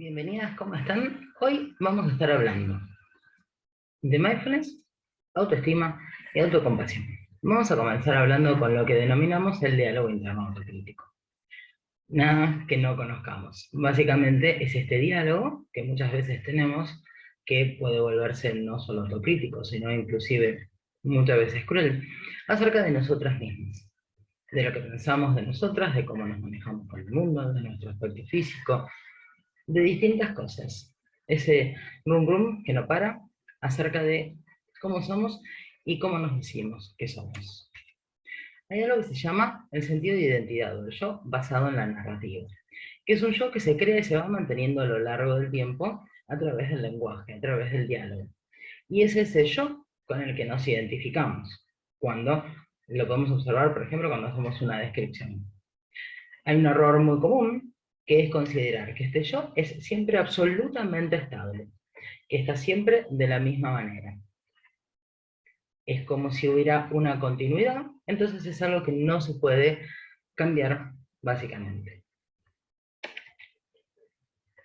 Bienvenidas, ¿cómo están? Hoy vamos a estar hablando de mindfulness, autoestima y autocompasión. Vamos a comenzar hablando con lo que denominamos el diálogo interno autocrítico. Nada que no conozcamos. Básicamente es este diálogo que muchas veces tenemos que puede volverse no solo autocrítico, sino inclusive muchas veces cruel, acerca de nosotras mismas, de lo que pensamos de nosotras, de cómo nos manejamos con el mundo, de nuestro aspecto físico, de distintas cosas. Ese rum rum que no para acerca de cómo somos y cómo nos decimos que somos. Hay algo que se llama el sentido de identidad o el yo basado en la narrativa, que es un yo que se crea y se va manteniendo a lo largo del tiempo a través del lenguaje, a través del diálogo. Y es ese yo con el que nos identificamos, cuando lo podemos observar, por ejemplo, cuando hacemos una descripción. Hay un error muy común, que es considerar que este yo es siempre absolutamente estable, que está siempre de la misma manera. Es como si hubiera una continuidad, entonces es algo que no se puede cambiar básicamente.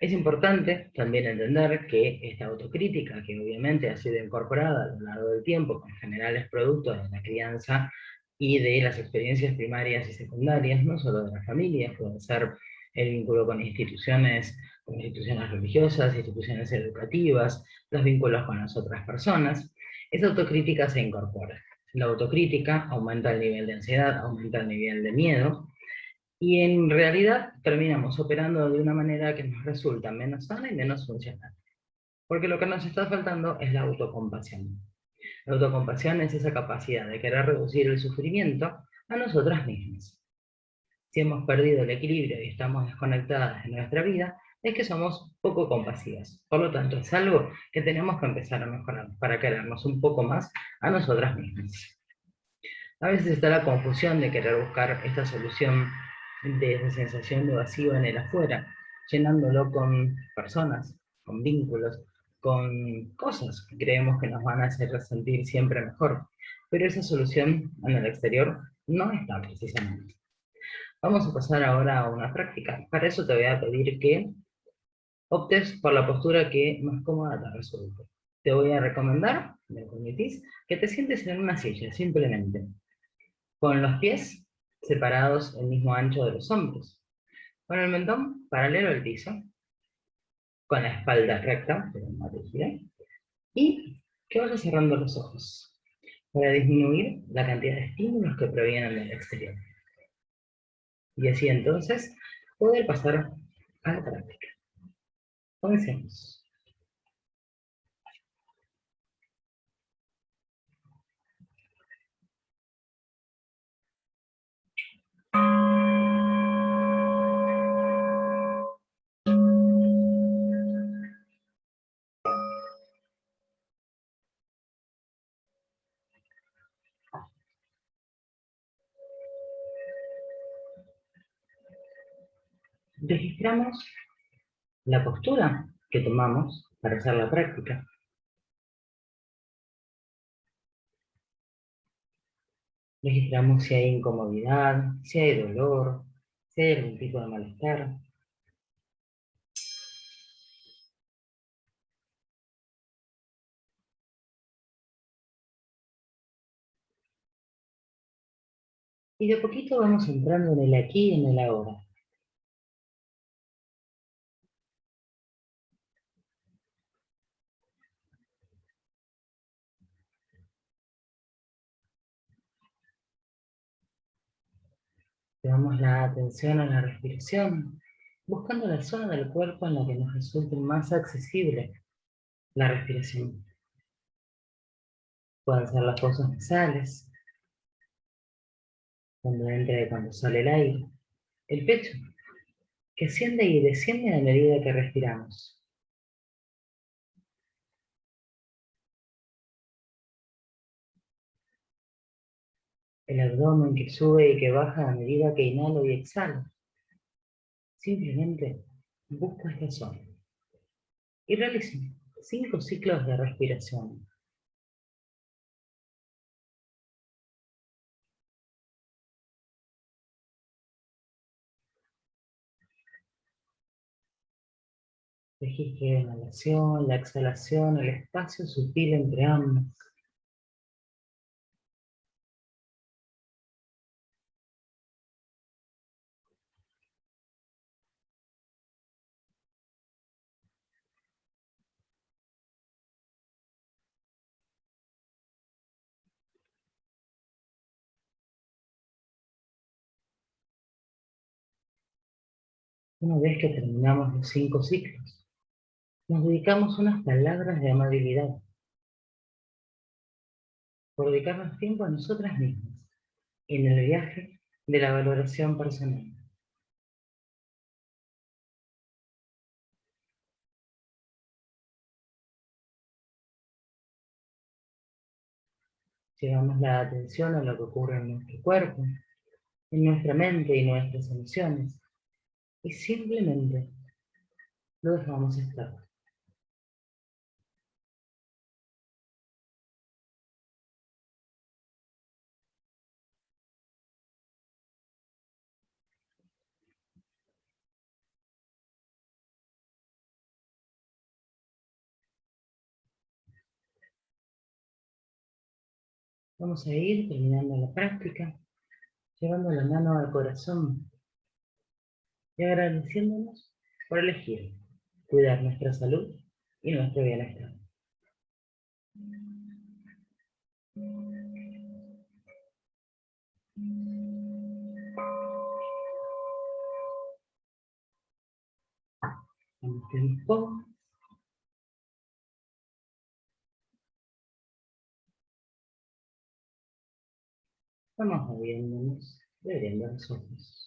Es importante también entender que esta autocrítica, que obviamente ha sido incorporada a lo largo del tiempo, con generales productos de la crianza y de las experiencias primarias y secundarias, no solo de la familia, puede ser el vínculo con instituciones religiosas, instituciones educativas, los vínculos con las otras personas, esa autocrítica se incorpora. La autocrítica aumenta el nivel de ansiedad, aumenta el nivel de miedo, y en realidad terminamos operando de una manera que nos resulta menos sana y menos funcional. Porque lo que nos está faltando es la autocompasión. La autocompasión es esa capacidad de querer reducir el sufrimiento a nosotras mismas. Si hemos perdido el equilibrio y estamos desconectadas de nuestra vida, es que somos poco compasivas. Por lo tanto, es algo que tenemos que empezar a mejorar para querernos un poco más a nosotras mismas. A veces está la confusión de querer buscar esta solución de esa sensación de vacío en el afuera, llenándolo con personas, con vínculos, con cosas que creemos que nos van a hacer sentir siempre mejor. Pero esa solución en el exterior no está precisamente. Vamos a pasar ahora a una práctica. Para eso te voy a pedir que optes por la postura que más cómoda te resulte. Te voy a recomendar, me permitís, que te sientes en una silla, simplemente con los pies separados el mismo ancho de los hombros, con el mentón paralelo al piso, con la espalda recta, pero no rígida, y que vayas cerrando los ojos para disminuir la cantidad de estímulos que provienen del exterior. Y así entonces poder pasar a la práctica. Comencemos. Registramos la postura que tomamos para hacer la práctica. Registramos si hay incomodidad, si hay dolor, si hay algún tipo de malestar. Y de a poquito vamos entrando en el aquí y en el ahora. Llevamos la atención a la respiración, buscando la zona del cuerpo en la que nos resulte más accesible la respiración. Pueden ser las fosas nasales, cuando entra y cuando sale el aire. El pecho, que asciende y desciende a medida que respiramos. El abdomen que sube y que baja a medida que inhalo y exhalo. Simplemente busco esta zona. Y realizo 5 ciclos de respiración. Registro la inhalación, la exhalación, el espacio sutil entre ambas. Una vez que terminamos los 5 ciclos, nos dedicamos unas palabras de amabilidad, por dedicarnos tiempo a nosotras mismas, en el viaje de la valoración personal. Llevamos la atención a lo que ocurre en nuestro cuerpo, en nuestra mente y nuestras emociones, y simplemente lo dejamos estar. Vamos a ir terminando la práctica, llevando la mano al corazón y agradeciéndonos por elegir cuidar nuestra salud y nuestro bienestar. Tiempo. Vamos moviéndonos, abriendo los ojos.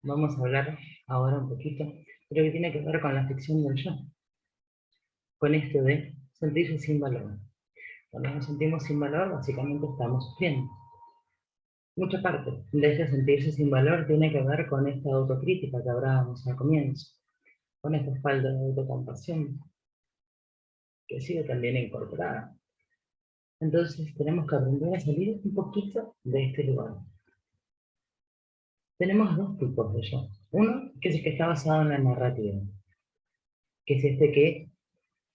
Vamos a hablar ahora un poquito de lo que tiene que ver con la ficción del yo. Con esto de sentirse sin valor. Cuando nos sentimos sin valor, básicamente estamos sufriendo. Mucha parte de este sentirse sin valor tiene que ver con esta autocrítica que hablábamos al comienzo, con esta falta de autocompasión, que sigue también incorporada. Entonces tenemos que aprender a salir un poquito de este lugar. Tenemos dos tipos de yo. Uno, que es el que está basado en la narrativa, que es este que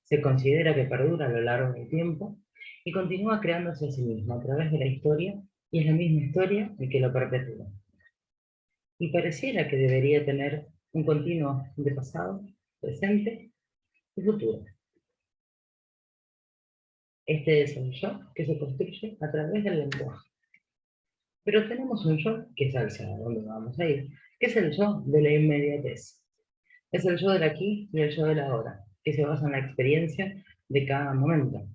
se considera que perdura a lo largo del tiempo y continúa creándose a sí mismo a través de la historia, y es la misma historia el que lo perpetúa. Y pareciera que debería tener un continuo de pasado, presente y futuro. Este es el yo que se construye a través del lenguaje. Pero tenemos un yo que es hacia donde vamos a ir, que es el yo de la inmediatez. Es el yo del aquí y el yo del ahora, que se basa en la experiencia de cada momento.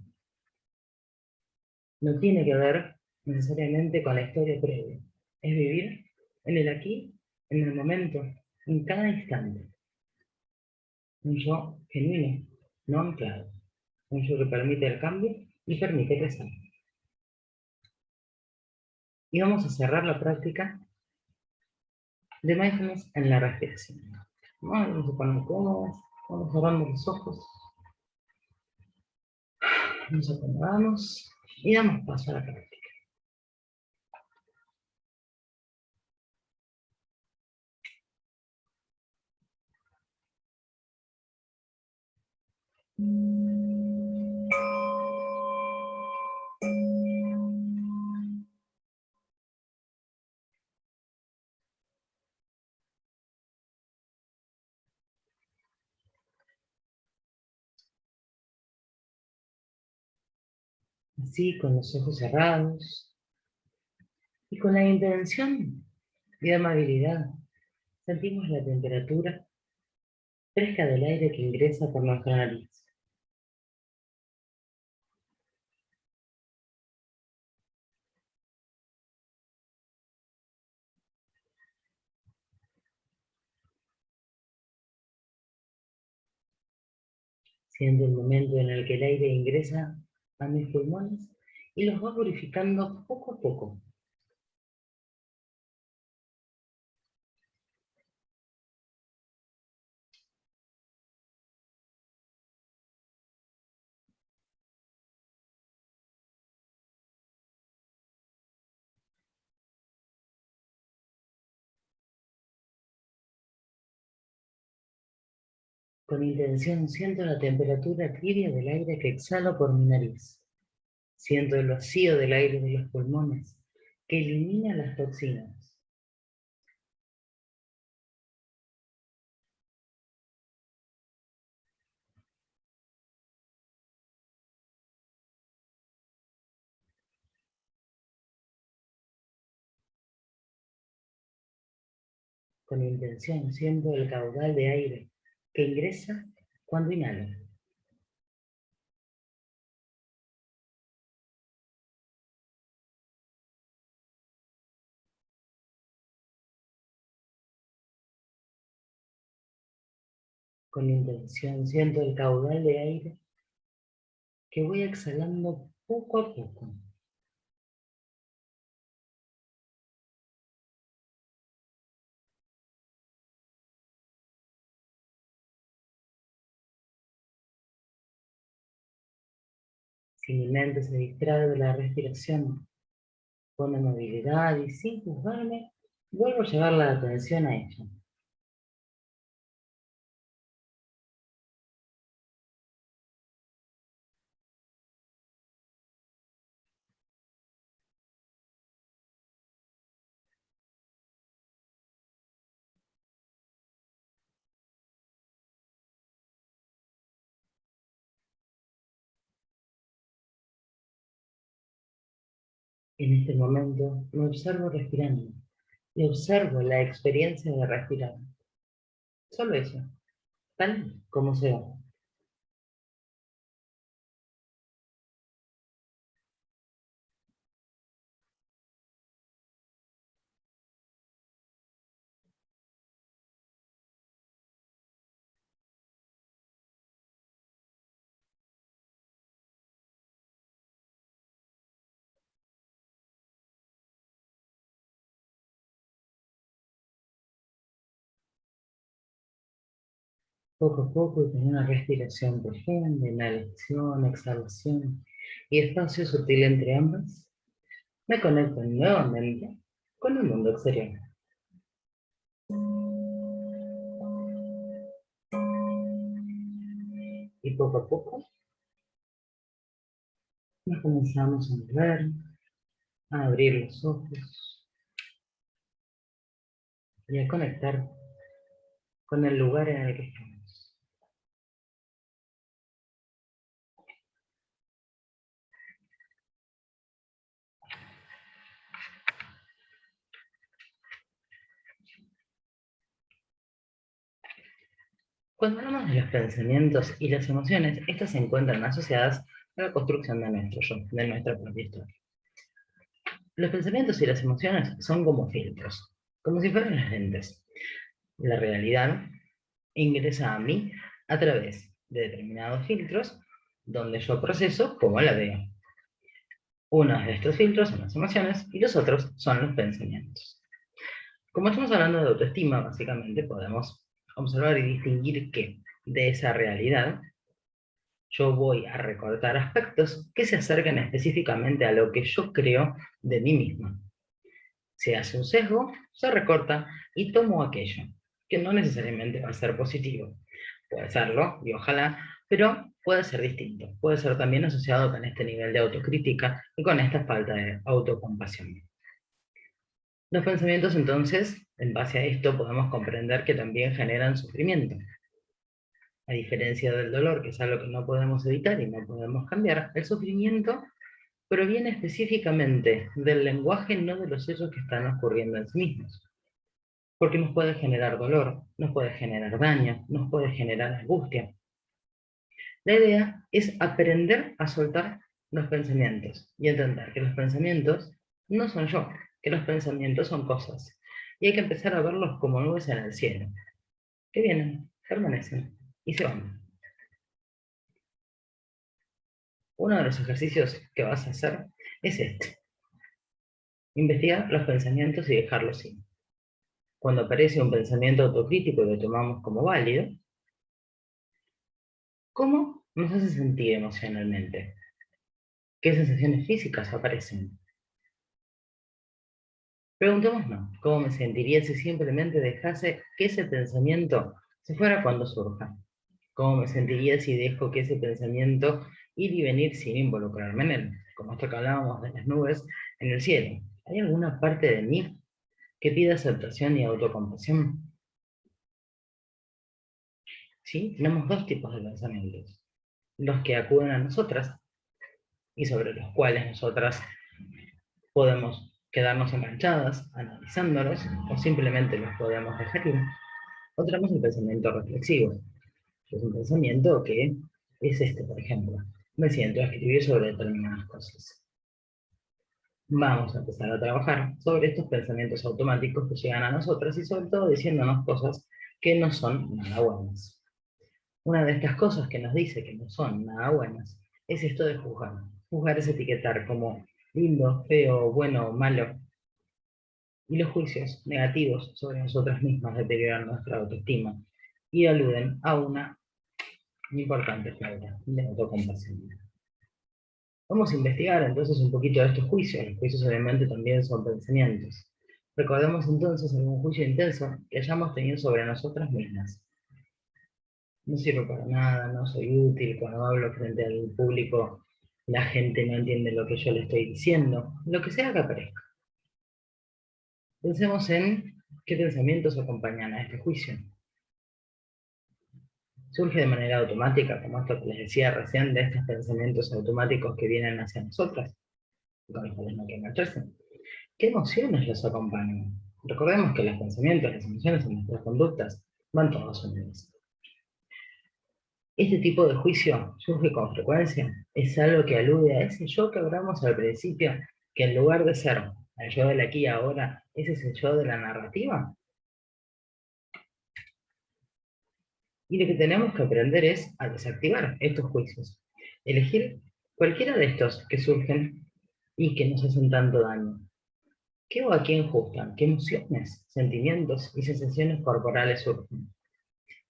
No tiene que ver necesariamente con la historia previa. Es vivir en el aquí, en el momento, en cada instante. Un yo genuino, no anclado. Un yo que permite el cambio y permite crecer. Y vamos a cerrar la práctica de mindfulness en la respiración. Vamos a poner cómodos, vamos cerrando los ojos, nos acomodamos y damos paso a la práctica. Así, con los ojos cerrados y con la intención de amabilidad, sentimos la temperatura fresca del aire que ingresa por nuestra nariz. Siento el momento en el que el aire ingresa a mis pulmones y los va purificando poco a poco. Con intención siento la temperatura tibia del aire que exhalo por mi nariz. Siento el vacío del aire de los pulmones que elimina las toxinas. Con intención siento el caudal de aire que ingresa cuando inhalo. Con intención siento el caudal de aire que voy exhalando poco a poco. Si mi mente se distrae de la respiración, con amabilidad y sin juzgarme, vuelvo a llevar la atención a ella. En este momento me observo respirando y observo la experiencia de respirar. Solo eso, tal como sea. Poco a poco, y con una respiración profunda, inhalación, exhalación y espacio sutil entre ambas, me conecto nuevamente con el mundo exterior. Y poco a poco nos comenzamos a mover, a abrir los ojos y a conectar con el lugar en el que estamos. Cuando hablamos de los pensamientos y las emociones, estas se encuentran asociadas a la construcción de nuestro yo, de nuestra propia historia. Los pensamientos y las emociones son como filtros, como si fueran las lentes. La realidad ingresa a mí a través de determinados filtros donde yo proceso cómo la veo. Uno de estos filtros son las emociones y los otros son los pensamientos. Como estamos hablando de autoestima, básicamente podemos observar y distinguir que de esa realidad yo voy a recortar aspectos que se acerquen específicamente a lo que yo creo de mí misma. Se hace un sesgo, se recorta y tomo aquello, que no necesariamente va a ser positivo. Puede serlo, y ojalá, pero puede ser distinto. Puede ser también asociado con este nivel de autocrítica y con esta falta de autocompasión. Los pensamientos, entonces, en base a esto, podemos comprender que también generan sufrimiento. A diferencia del dolor, que es algo que no podemos evitar y no podemos cambiar, el sufrimiento proviene específicamente del lenguaje, no de los hechos que están ocurriendo en sí mismos. Porque nos puede generar dolor, nos puede generar daño, nos puede generar angustia. La idea es aprender a soltar los pensamientos y entender que los pensamientos no son yo, que los pensamientos son cosas. Y hay que empezar a verlos como nubes en el cielo, que vienen, permanecen y se van. Uno de los ejercicios que vas a hacer es este: investigar los pensamientos y dejarlos ir. Cuando aparece un pensamiento autocrítico y lo tomamos como válido, ¿cómo nos hace sentir emocionalmente? ¿Qué sensaciones físicas aparecen? Preguntémonos, ¿cómo me sentiría si simplemente dejase que ese pensamiento se fuera cuando surja? ¿Cómo me sentiría si dejo que ese pensamiento ir y venir sin involucrarme en él? Como esto que hablábamos de las nubes en el cielo. ¿Hay alguna parte de mí que pida aceptación y autocompasión? ¿Sí? Tenemos dos tipos de pensamientos. Los que acuden a nosotras y sobre los cuales nosotras podemos quedarnos enganchadas, analizándolos, o simplemente los podemos dejar ir. O tenemos el pensamiento reflexivo, que es un pensamiento que es este, por ejemplo. Me siento a escribir sobre determinadas cosas. Vamos a empezar a trabajar sobre estos pensamientos automáticos que llegan a nosotras y sobre todo diciéndonos cosas que no son nada buenas. Una de estas cosas que nos dice que no son nada buenas es esto de juzgar. Juzgar es etiquetar como lindo, feo, bueno, malo. Y los juicios negativos sobre nosotras mismas deterioran nuestra autoestima y aluden a una importante falta de autocompasión. Vamos a investigar entonces un poquito de estos juicios. Los juicios obviamente también son pensamientos. Recordemos entonces algún juicio intenso que hayamos tenido sobre nosotras mismas. No sirvo para nada, no soy útil, cuando hablo frente al público la gente no entiende lo que yo le estoy diciendo, lo que sea que aparezca. Pensemos en qué pensamientos acompañan a este juicio. Surge de manera automática, como esto que les decía recién, de estos pensamientos automáticos que vienen hacia nosotras, con los cuales no hay que engancharse. ¿Qué emociones los acompañan? Recordemos que los pensamientos, las emociones y nuestras conductas van todos unidos. Este tipo de juicio surge con frecuencia, es algo que alude a ese yo que hablamos al principio, que en lugar de ser el yo del aquí y ahora, ese es el yo de la narrativa. Y lo que tenemos que aprender es a desactivar estos juicios. Elegir cualquiera de estos que surgen y que nos hacen tanto daño. ¿Qué o a quién juzgan? ¿Qué emociones, sentimientos y sensaciones corporales surgen?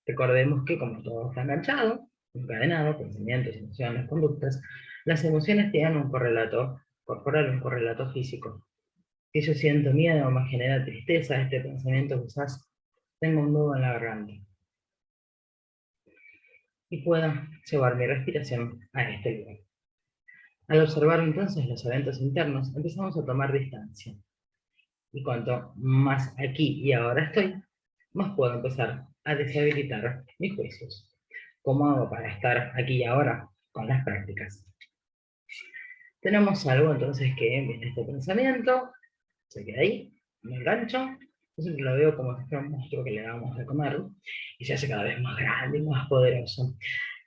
Recordemos que como todo está enganchado, encadenado, pensamientos, emociones, conductas, las emociones tienen un correlato corporal, un correlato físico. Si yo siento miedo, me genera tristeza, este pensamiento quizás tengo un nudo en la garganta. Y pueda llevar mi respiración a este lugar. Al observar entonces los eventos internos, empezamos a tomar distancia. Y cuanto más aquí y ahora estoy, más puedo empezar a deshabilitar mis juicios. ¿Cómo hago para estar aquí y ahora? Con las prácticas. Tenemos algo entonces que viene este pensamiento, se queda ahí, me engancho, yo siempre lo veo como si fuera un monstruo que le damos de comer, y se hace cada vez más grande y más poderoso.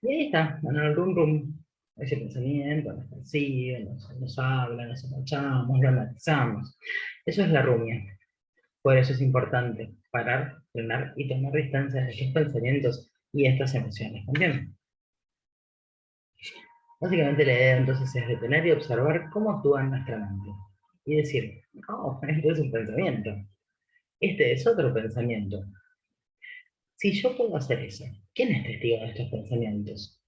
Y ahí está, en el rum rum, ese pensamiento nos persigue, nos habla, nos enganchamos, lo analizamos. Eso es la rumia. Por eso es importante parar, frenar y tomar distancia de estos pensamientos y estas emociones también. Básicamente la idea entonces es detener y observar cómo actúa nuestra mente. Y decir, oh, esto es un pensamiento. Este es otro pensamiento. Si yo puedo hacer eso, ¿quién es testigo de estos pensamientos?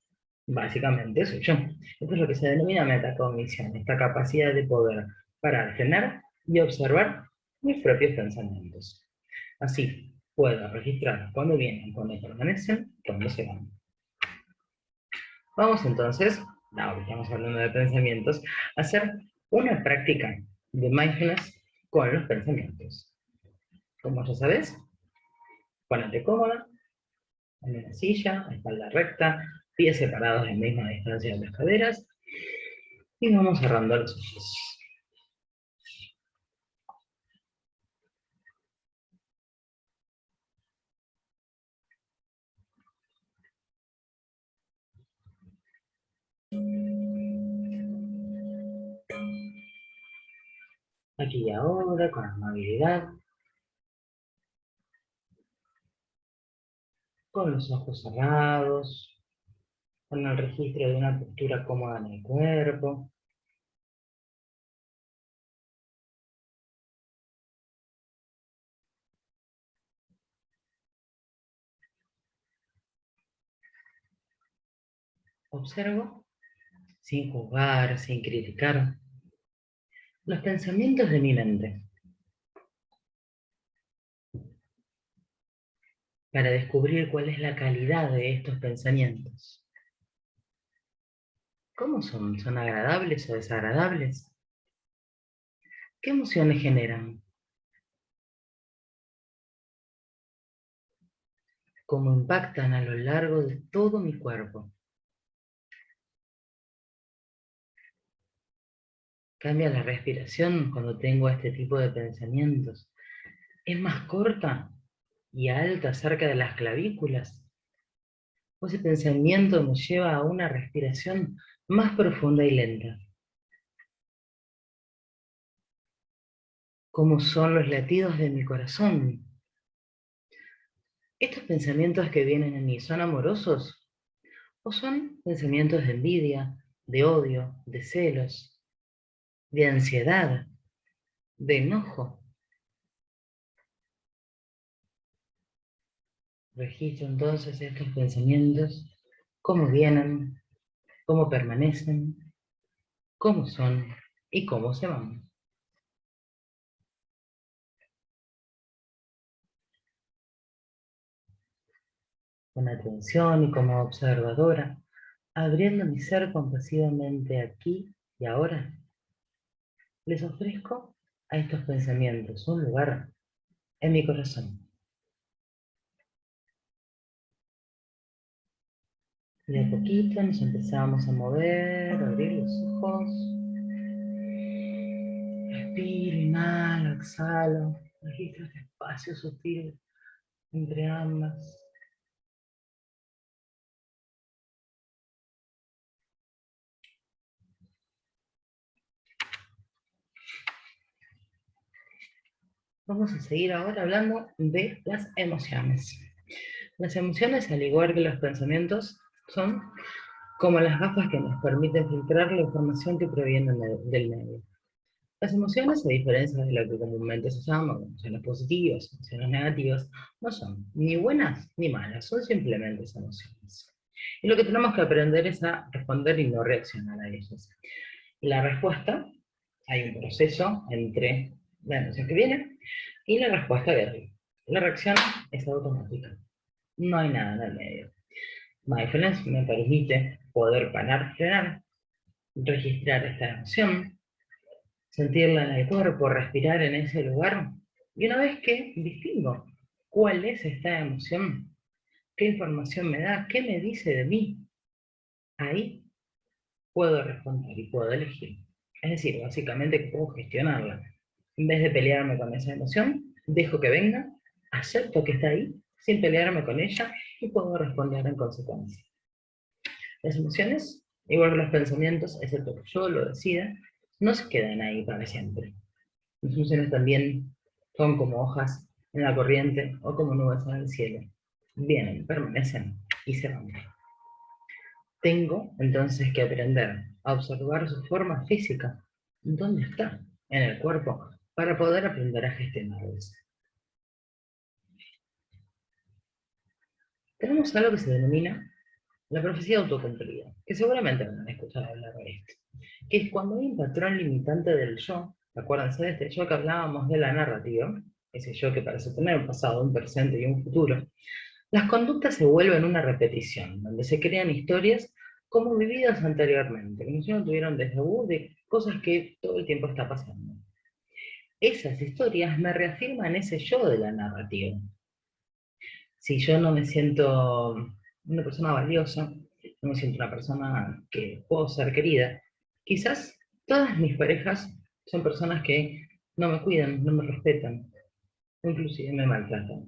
Básicamente soy yo. Esto es lo que se denomina metacognición, esta capacidad de poder parar, frenar y observar mis propios pensamientos. Así puedo registrar cuándo vienen, cuándo permanecen, cuándo se van. Vamos entonces, ahora estamos hablando de pensamientos, a hacer una práctica de mindfulness con los pensamientos. Como ya sabes, ponete cómoda, en una silla, espalda recta, pies separados en misma distancia de las caderas, y vamos cerrando los ojos. Aquí y ahora, con amabilidad, con los ojos cerrados, con el registro de una postura cómoda en el cuerpo. Observo, sin juzgar, sin criticar, los pensamientos de mi mente. para descubrir cuál es la calidad de estos pensamientos. ¿Cómo son? ¿Son agradables o desagradables? ¿Qué emociones generan? ¿Cómo impactan a lo largo de todo mi cuerpo? ¿Cambia la respiración cuando tengo este tipo de pensamientos? ¿Es más corta y alta cerca de las clavículas? ¿O ese pensamiento me lleva a una respiración más profunda y lenta? ¿Cómo son los latidos de mi corazón? ¿Estos pensamientos que vienen en mí son amorosos? ¿O son pensamientos de envidia, de odio, de celos, de ansiedad, de enojo? Registro entonces estos pensamientos, cómo vienen, cómo permanecen, cómo son y cómo se van. Con atención y como observadora, abriendo mi ser compasivamente aquí y ahora, les ofrezco a estos pensamientos un lugar en mi corazón. Y de a poquito nos empezamos a mover, a abrir los ojos. Respiro, inhalo, exhalo. Registro este espacio sutil entre ambas. Vamos a seguir ahora hablando de las emociones. Las emociones, al igual que los pensamientos, son como las gafas que nos permiten filtrar la información que proviene del medio. Las emociones, a diferencia de lo que comúnmente se llama emociones positivas, emociones negativas, no son ni buenas ni malas, son simplemente emociones. Y lo que tenemos que aprender es a responder y no reaccionar a ellas. La respuesta, hay un proceso entre la emoción que viene y la respuesta de arriba. La reacción es automática, no hay nada en el medio. Mindfulness me permite poder parar, frenar, registrar esta emoción, sentirla en el cuerpo, respirar en ese lugar. Y una vez que distingo cuál es esta emoción, qué información me da, qué me dice de mí, ahí puedo responder y puedo elegir. Es decir, básicamente que puedo gestionarla. En vez de pelearme con esa emoción, dejo que venga, acepto que está ahí, sin pelearme con ella, y puedo responder en consecuencia. Las emociones, igual que los pensamientos, excepto que yo lo decida, no se quedan ahí para siempre. Las emociones también son como hojas en la corriente o como nubes en el cielo. Vienen, permanecen y se van. Tengo entonces que aprender a observar su forma física. ¿Dónde está? En el cuerpo, para poder aprender a gestionarlos. Tenemos algo que se denomina la profecía autocumplida, que seguramente van a escuchar hablar de esto, que es cuando hay un patrón limitante del yo. Acuérdense de este yo que hablábamos de la narrativa, ese yo que parece tener un pasado, un presente y un futuro. Las conductas se vuelven una repetición, donde se crean historias como vividas anteriormente, como si no tuvieran déjà vu de cosas que todo el tiempo está pasando. Esas historias me reafirman ese yo de la narrativa. Si yo no me siento una persona valiosa, no me siento una persona que puedo ser querida, quizás todas mis parejas son personas que no me cuidan, no me respetan, inclusive me maltratan.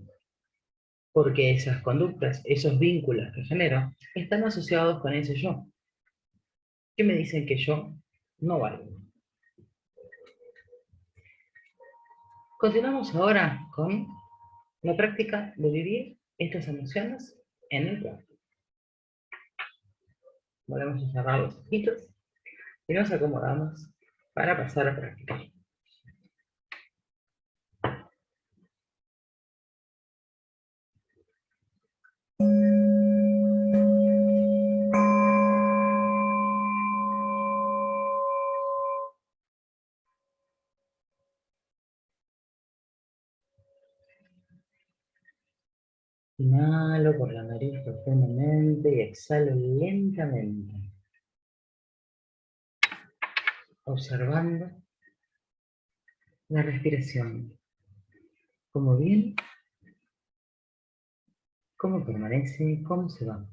Porque esas conductas, esos vínculos que genero, están asociados con ese yo, que me dicen que yo no valgo. Continuamos ahora con la práctica de vivir estas emociones en el cuerpo. Volvemos a cerrar los ojitos y nos acomodamos para pasar a practicar. Inhalo por la nariz profundamente y exhalo lentamente, observando la respiración. ¿Cómo viene? ¿Cómo permanece? ¿Cómo se va?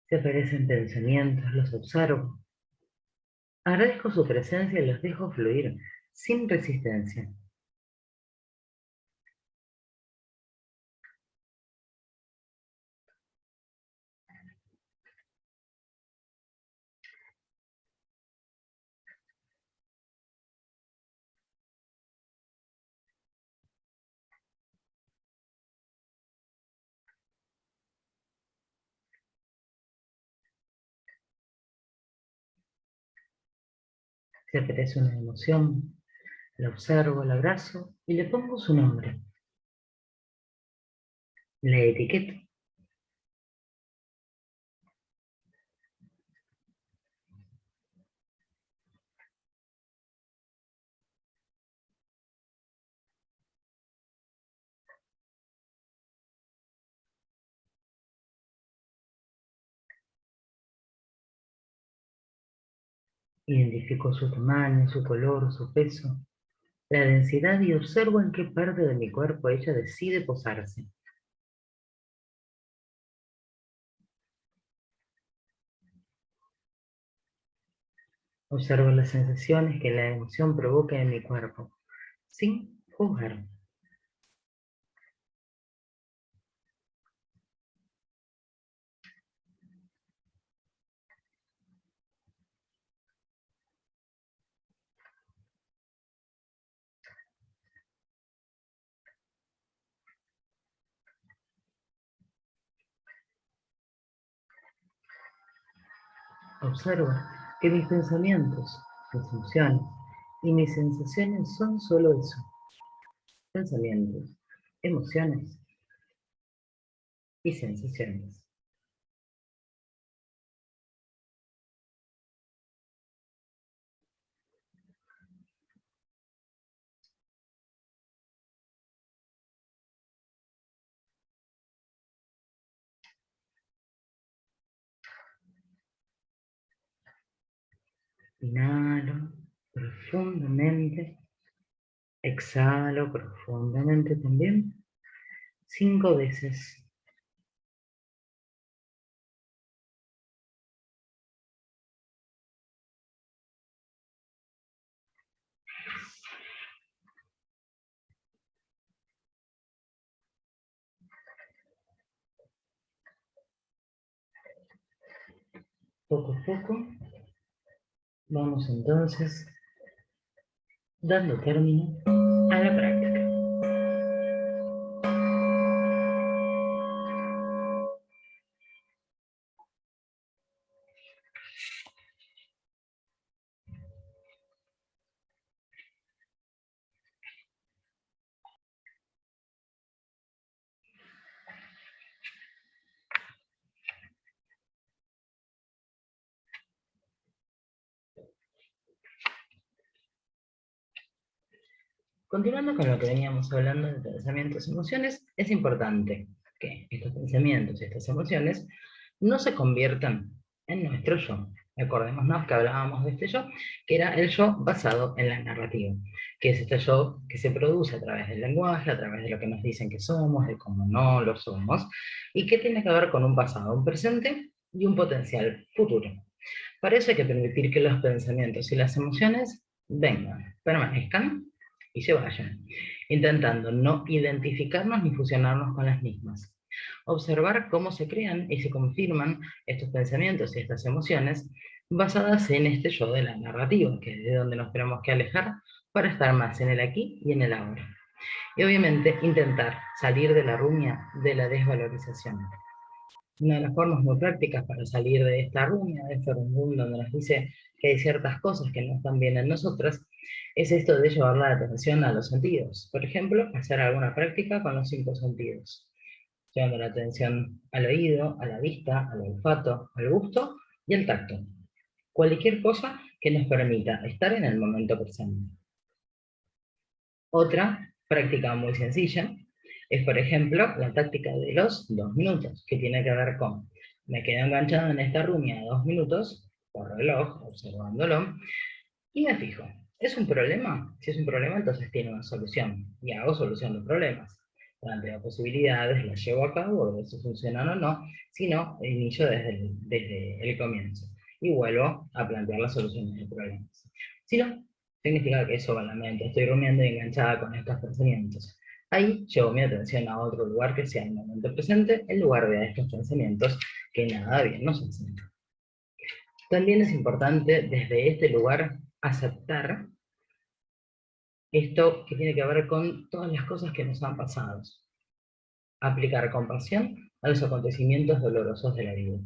Si aparecen pensamientos, los observo. Agradezco su presencia y los dejo fluir, sin resistencia. Si aparece una emoción, la observo, la abrazo y le pongo su nombre. La etiqueto. Identifico su tamaño, su color, su peso, la densidad y observo en qué parte de mi cuerpo ella decide posarse. Observo las sensaciones que la emoción provoca en mi cuerpo, sin juzgar. Observo que mis pensamientos, mis emociones y mis sensaciones son solo eso, pensamientos, emociones y sensaciones. Inhalo profundamente, exhalo profundamente también, 5 veces. Poco a poco vamos entonces dando término a la práctica. Continuando con lo que veníamos hablando de pensamientos y emociones, es importante que estos pensamientos y estas emociones no se conviertan en nuestro yo. Acordémonos que hablábamos de este yo, que era el yo basado en la narrativa, que es este yo que se produce a través del lenguaje, a través de lo que nos dicen que somos, de cómo no lo somos, y que tiene que ver con un pasado, un presente y un potencial futuro. Para eso hay que permitir que los pensamientos y las emociones vengan, permanezcan y se vayan, intentando no identificarnos ni fusionarnos con las mismas. Observar cómo se crean y se confirman estos pensamientos y estas emociones basadas en este yo de la narrativa, que es de donde nos tenemos que alejar para estar más en el aquí y en el ahora. Y obviamente intentar salir de la rumia de la desvalorización. Una de las formas muy prácticas para salir de esta rumia, de este rumbo donde nos dice que hay ciertas cosas que no están bien en nosotras, es esto de llevar la atención a los sentidos. Por ejemplo, hacer alguna práctica con los 5 sentidos, llevando la atención al oído, a la vista, al olfato, al gusto y al tacto. Cualquier cosa que nos permita estar en el momento presente. Otra práctica muy sencilla es, por ejemplo, la táctica de los 2 minutos, que tiene que ver con, me quedo enganchado en esta rumia 2 minutos, por reloj, observándolo, y me fijo. ¿Es un problema? Si es un problema, entonces tiene una solución, y hago solución de problemas. Planteo posibilidades, las llevo a cabo, a ver si funcionan o no, si no, inicio desde el comienzo, y vuelvo a plantear las soluciones de problemas. Si no, significa que eso va en la mente, estoy rumiando y enganchada con estos pensamientos. Ahí llevo mi atención a otro lugar que sea el momento presente, en lugar de a estos pensamientos que nada bien nos enseñan. También es importante desde este lugar aceptar esto que tiene que ver con todas las cosas que nos han pasado. Aplicar compasión a los acontecimientos dolorosos de la vida.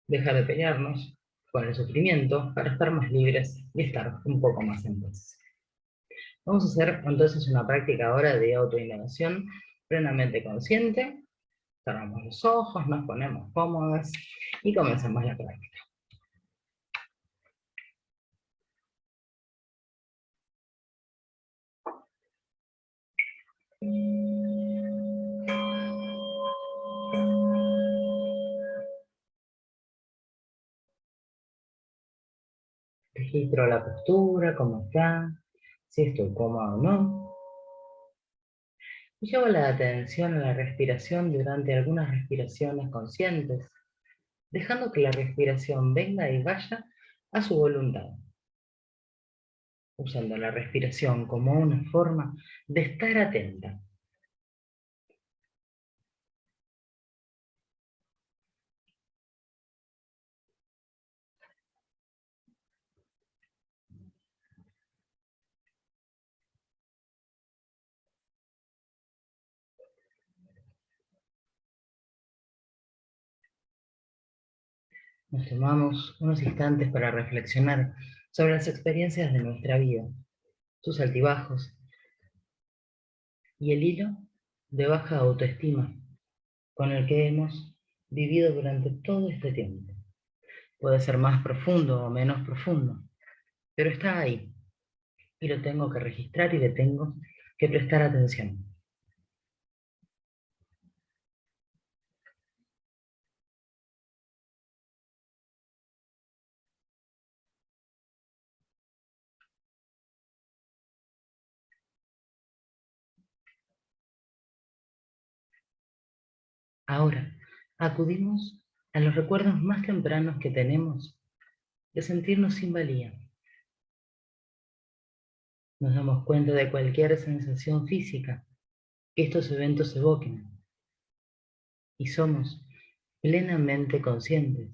Dejar de pelearnos con el sufrimiento para estar más libres y estar un poco más en paz. Vamos a hacer entonces una práctica ahora de autoinnovación plenamente consciente. Cerramos los ojos, nos ponemos cómodas y comenzamos la práctica. Registro la postura, cómo está, si estoy cómoda o no. Y llevo la atención a la respiración durante algunas respiraciones conscientes, dejando que la respiración venga y vaya a su voluntad, usando la respiración como una forma de estar atenta. Nos tomamos unos instantes para reflexionar sobre las experiencias de nuestra vida, sus altibajos, y el hilo de baja autoestima con el que hemos vivido durante todo este tiempo. Puede ser más profundo o menos profundo, pero está ahí, y lo tengo que registrar y le tengo que prestar atención. Ahora, acudimos a los recuerdos más tempranos que tenemos de sentirnos sin valía. Nos damos cuenta de cualquier sensación física que estos eventos evoquen y somos plenamente conscientes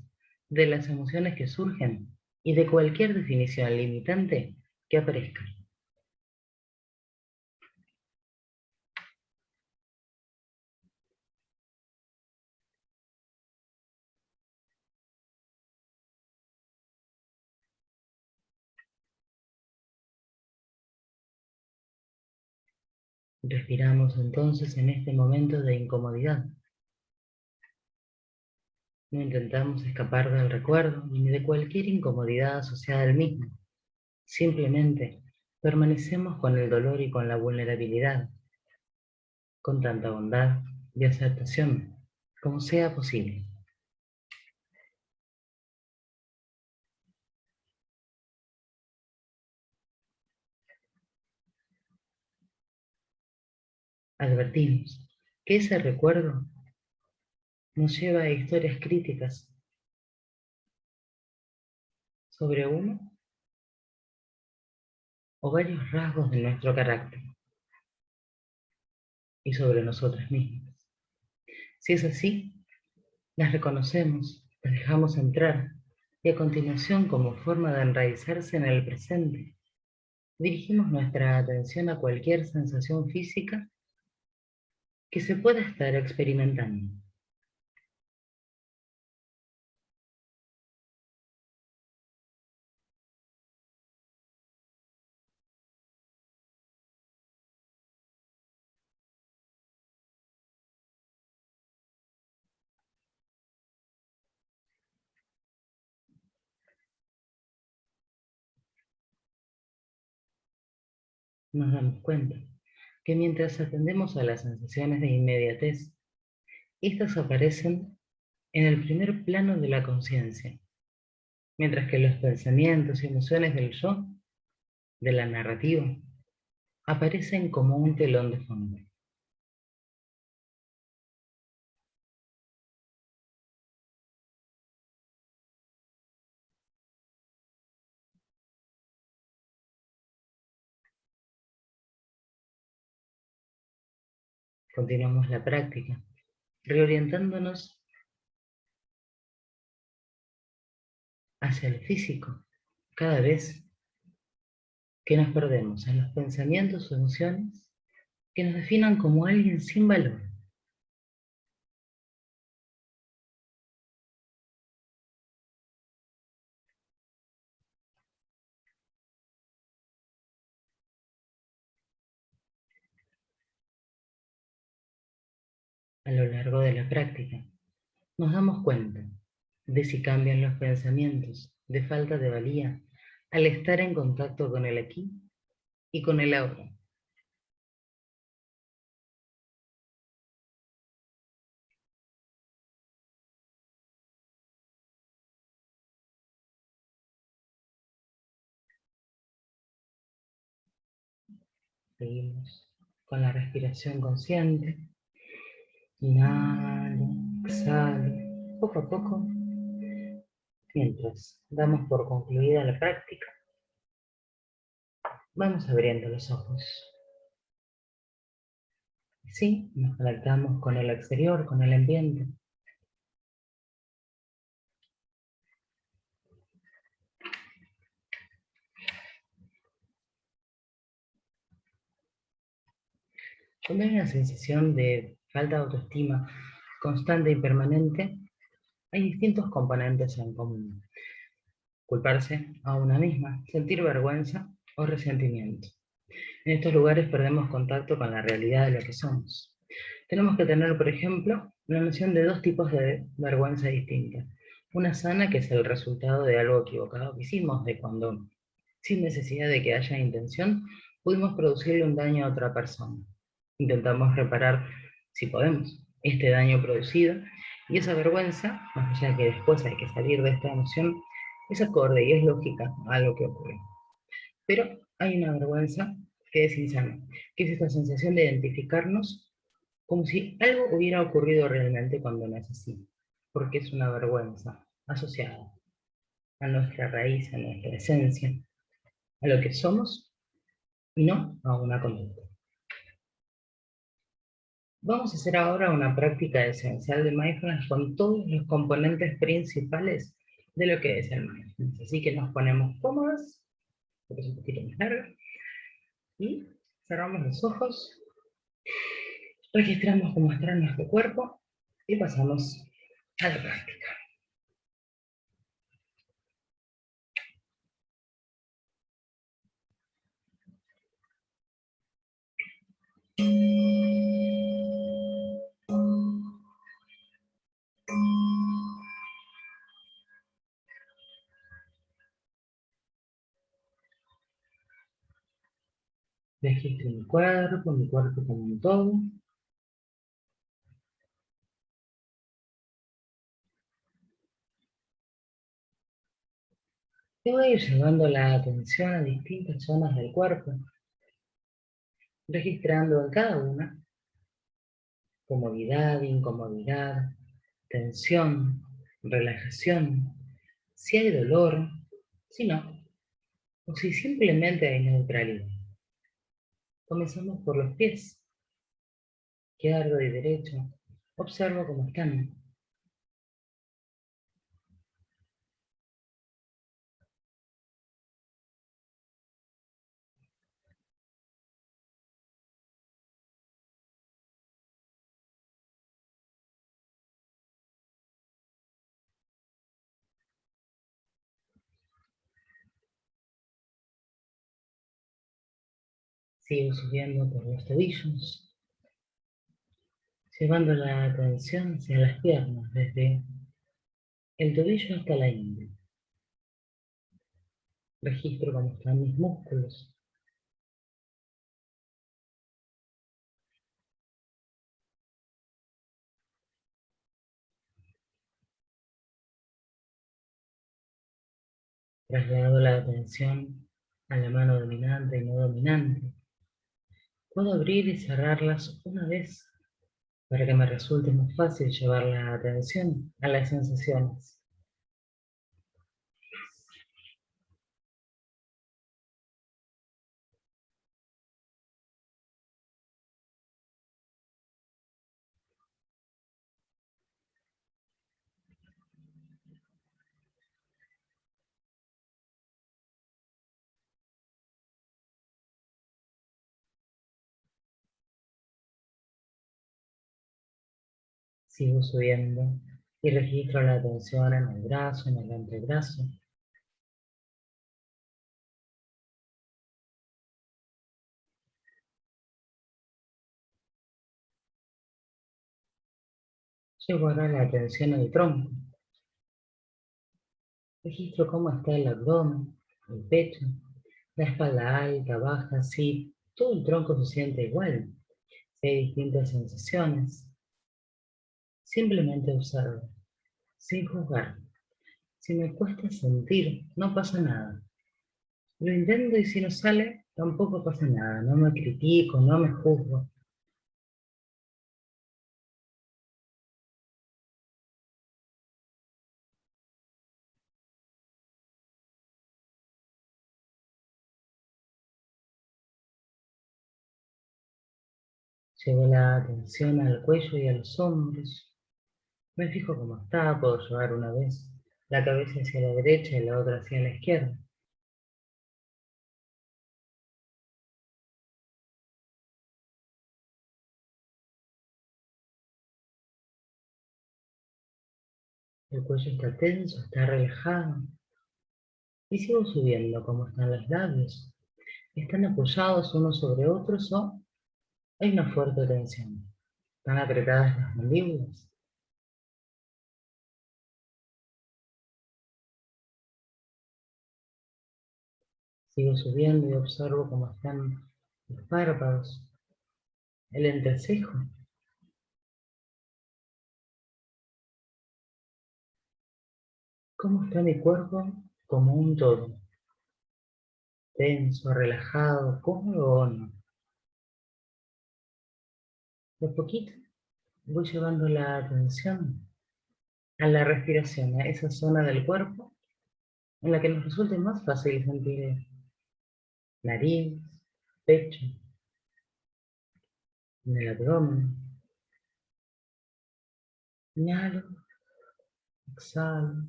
de las emociones que surgen y de cualquier definición limitante que aparezca. Respiramos entonces en este momento de incomodidad. No intentamos escapar del recuerdo ni de cualquier incomodidad asociada al mismo. Simplemente permanecemos con el dolor y con la vulnerabilidad, con tanta bondad y aceptación como sea posible. Advertimos que ese recuerdo nos lleva a historias críticas sobre uno o varios rasgos de nuestro carácter y sobre nosotras mismas. Si es así, las reconocemos, las dejamos entrar Y a continuación, como forma de enraizarse en el presente, dirigimos nuestra atención a cualquier sensación física que se pueda estar experimentando. Nos damos cuenta que mientras atendemos a las sensaciones de inmediatez, estas aparecen en el primer plano de la conciencia, mientras que los pensamientos y emociones del yo, de la narrativa, aparecen como un telón de fondo. Continuamos la práctica, reorientándonos hacia el físico, cada vez que nos perdemos en los pensamientos o emociones que nos definan como alguien sin valor. A lo largo de la práctica, nos damos cuenta de si cambian los pensamientos de falta de valía al estar en contacto con el aquí y con el ahora. Seguimos con la respiración consciente. Inhalo, exhalo, poco a poco, mientras damos por concluida la práctica, vamos abriendo los ojos. Sí, nos conectamos con el exterior, con el ambiente. Cuando hay una sensación de falta de autoestima constante y permanente, hay distintos componentes en común. Culparse a una misma, sentir vergüenza o resentimiento. En estos lugares perdemos contacto con la realidad de lo que somos. Tenemos que tener, por ejemplo, la noción de dos tipos de vergüenza distintas. Una sana, que es el resultado de algo equivocado que hicimos, de cuando, sin necesidad de que haya intención, pudimos producirle un daño a otra persona. Intentamos reparar, si podemos, este daño producido, y esa vergüenza, más allá de que después hay que salir de esta emoción, es acorde y es lógica a lo que ocurre. Pero hay una vergüenza que es insana, que es esta sensación de identificarnos como si algo hubiera ocurrido realmente cuando no es así, porque es una vergüenza asociada a nuestra raíz, a nuestra esencia, a lo que somos y no a una conducta. Vamos a hacer ahora una práctica esencial de mindfulness con todos los componentes principales de lo que es el mindfulness. Así que nos ponemos cómodos, porque es un poquito más largo, y cerramos los ojos, registramos cómo está nuestro cuerpo y pasamos a la práctica. Registro mi cuerpo como un todo. Y voy a ir llevando la atención a distintas zonas del cuerpo, registrando en cada una comodidad, incomodidad, tensión, relajación, si hay dolor, si no, o si simplemente hay neutralidad. Comenzamos por los pies, izquierdo y derecho. Observo cómo están. Sigo subiendo por los tobillos, llevando la atención hacia las piernas, desde el tobillo hasta la ingle. Registro cómo están mis músculos. Traslado la atención a la mano dominante y no dominante. Puedo abrir y cerrarlas una vez para que me resulte más fácil llevar la atención a las sensaciones. Sigo subiendo y registro la atención en el brazo, en el antebrazo. Llevo ahora la atención al tronco. Registro cómo está el abdomen, el pecho, la espalda alta, baja, si todo el tronco se siente igual, si hay distintas sensaciones. Simplemente observo, sin juzgar. Si me cuesta sentir, no pasa nada. Lo intento y si no sale, tampoco pasa nada. No me critico, no me juzgo. Llevo la atención al cuello y a los hombros. Me fijo cómo está, puedo llevar una vez la cabeza hacia la derecha y la otra hacia la izquierda. El cuello está tenso, está relajado. Y sigo subiendo cómo están los labios. ¿Están apoyados unos sobre otros o hay una fuerte tensión? ¿Están apretadas las mandíbulas? Sigo subiendo y observo cómo están los párpados, el entrecejo. ¿Cómo está mi cuerpo como un todo? Tenso, relajado, cómodo o no. De poquito voy llevando la atención a la respiración, a esa zona del cuerpo en la que nos resulte más fácil sentir nariz, pecho, en el abdomen. Inhalo, exhalo,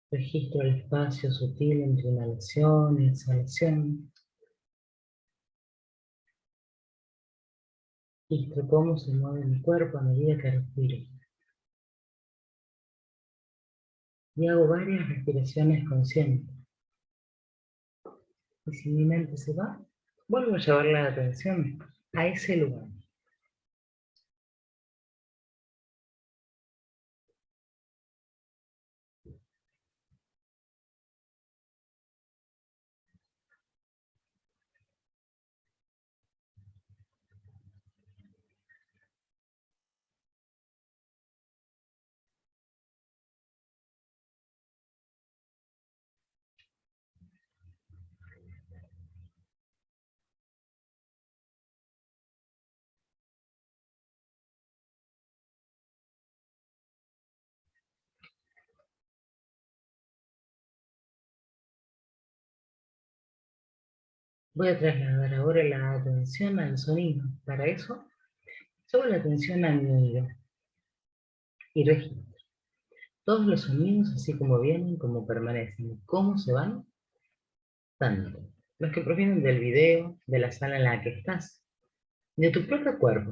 registro el espacio sutil entre inhalación y exhalación. Registro cómo se mueve mi cuerpo a medida que respiro. Y hago varias respiraciones conscientes. Y si mi mente se va, vuelvo a llevar la atención a ese lugar. Voy a trasladar ahora la atención al sonido. Para eso, llevo la atención al oído y registro todos los sonidos así como vienen, como permanecen, cómo se van, tanto los que provienen del video, de la sala en la que estás, de tu propio cuerpo.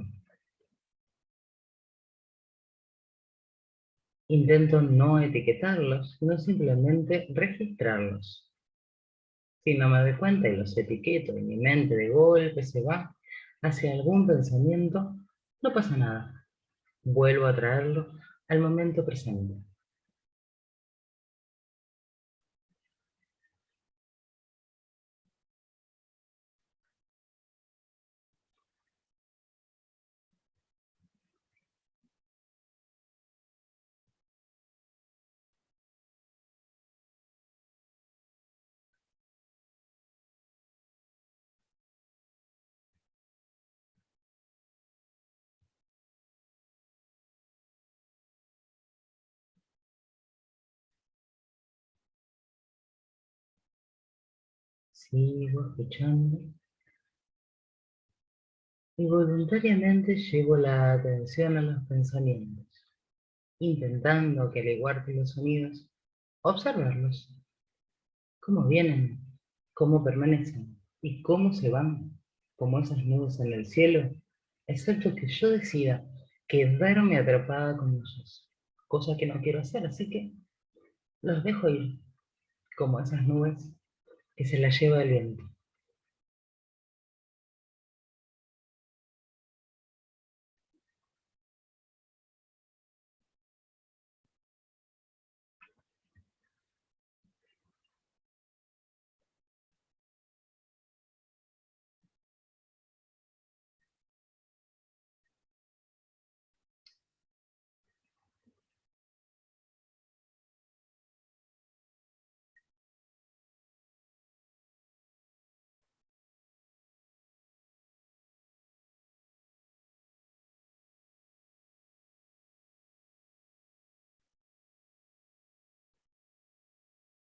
Intento no etiquetarlos, sino simplemente registrarlos. Si no me doy cuenta y los etiqueto y mi mente de golpe se va hacia algún pensamiento, no pasa nada. Vuelvo a traerlo al momento presente. Sigo escuchando y voluntariamente llevo la atención a los pensamientos, intentando que al igual que los sonidos, observarlos, cómo vienen, cómo permanecen y cómo se van, como esas nubes en el cielo, excepto que yo decida quedarme atrapada con ellos, cosa que no quiero hacer, así que los dejo ir, como esas nubes que se las lleva el viento.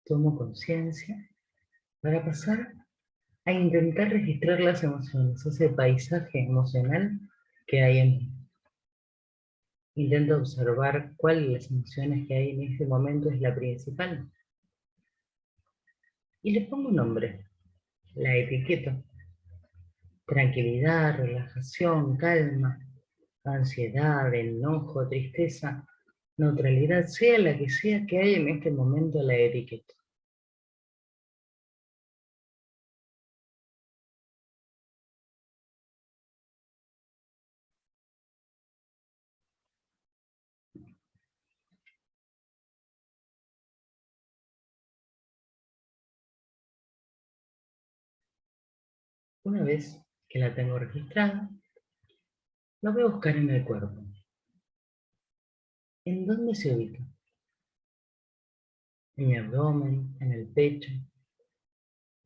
Tomo conciencia para pasar a intentar registrar las emociones, ese paisaje emocional que hay en mí. Intento observar cuál de las emociones que hay en este momento es la principal y le pongo un nombre, la etiqueto. Tranquilidad, relajación, calma, ansiedad, enojo, tristeza, neutralidad, sea la que sea que hay en este momento, la etiqueta. Una vez que la tengo registrada, la voy a buscar en el cuerpo. ¿En dónde se ubica? En mi abdomen, en el pecho,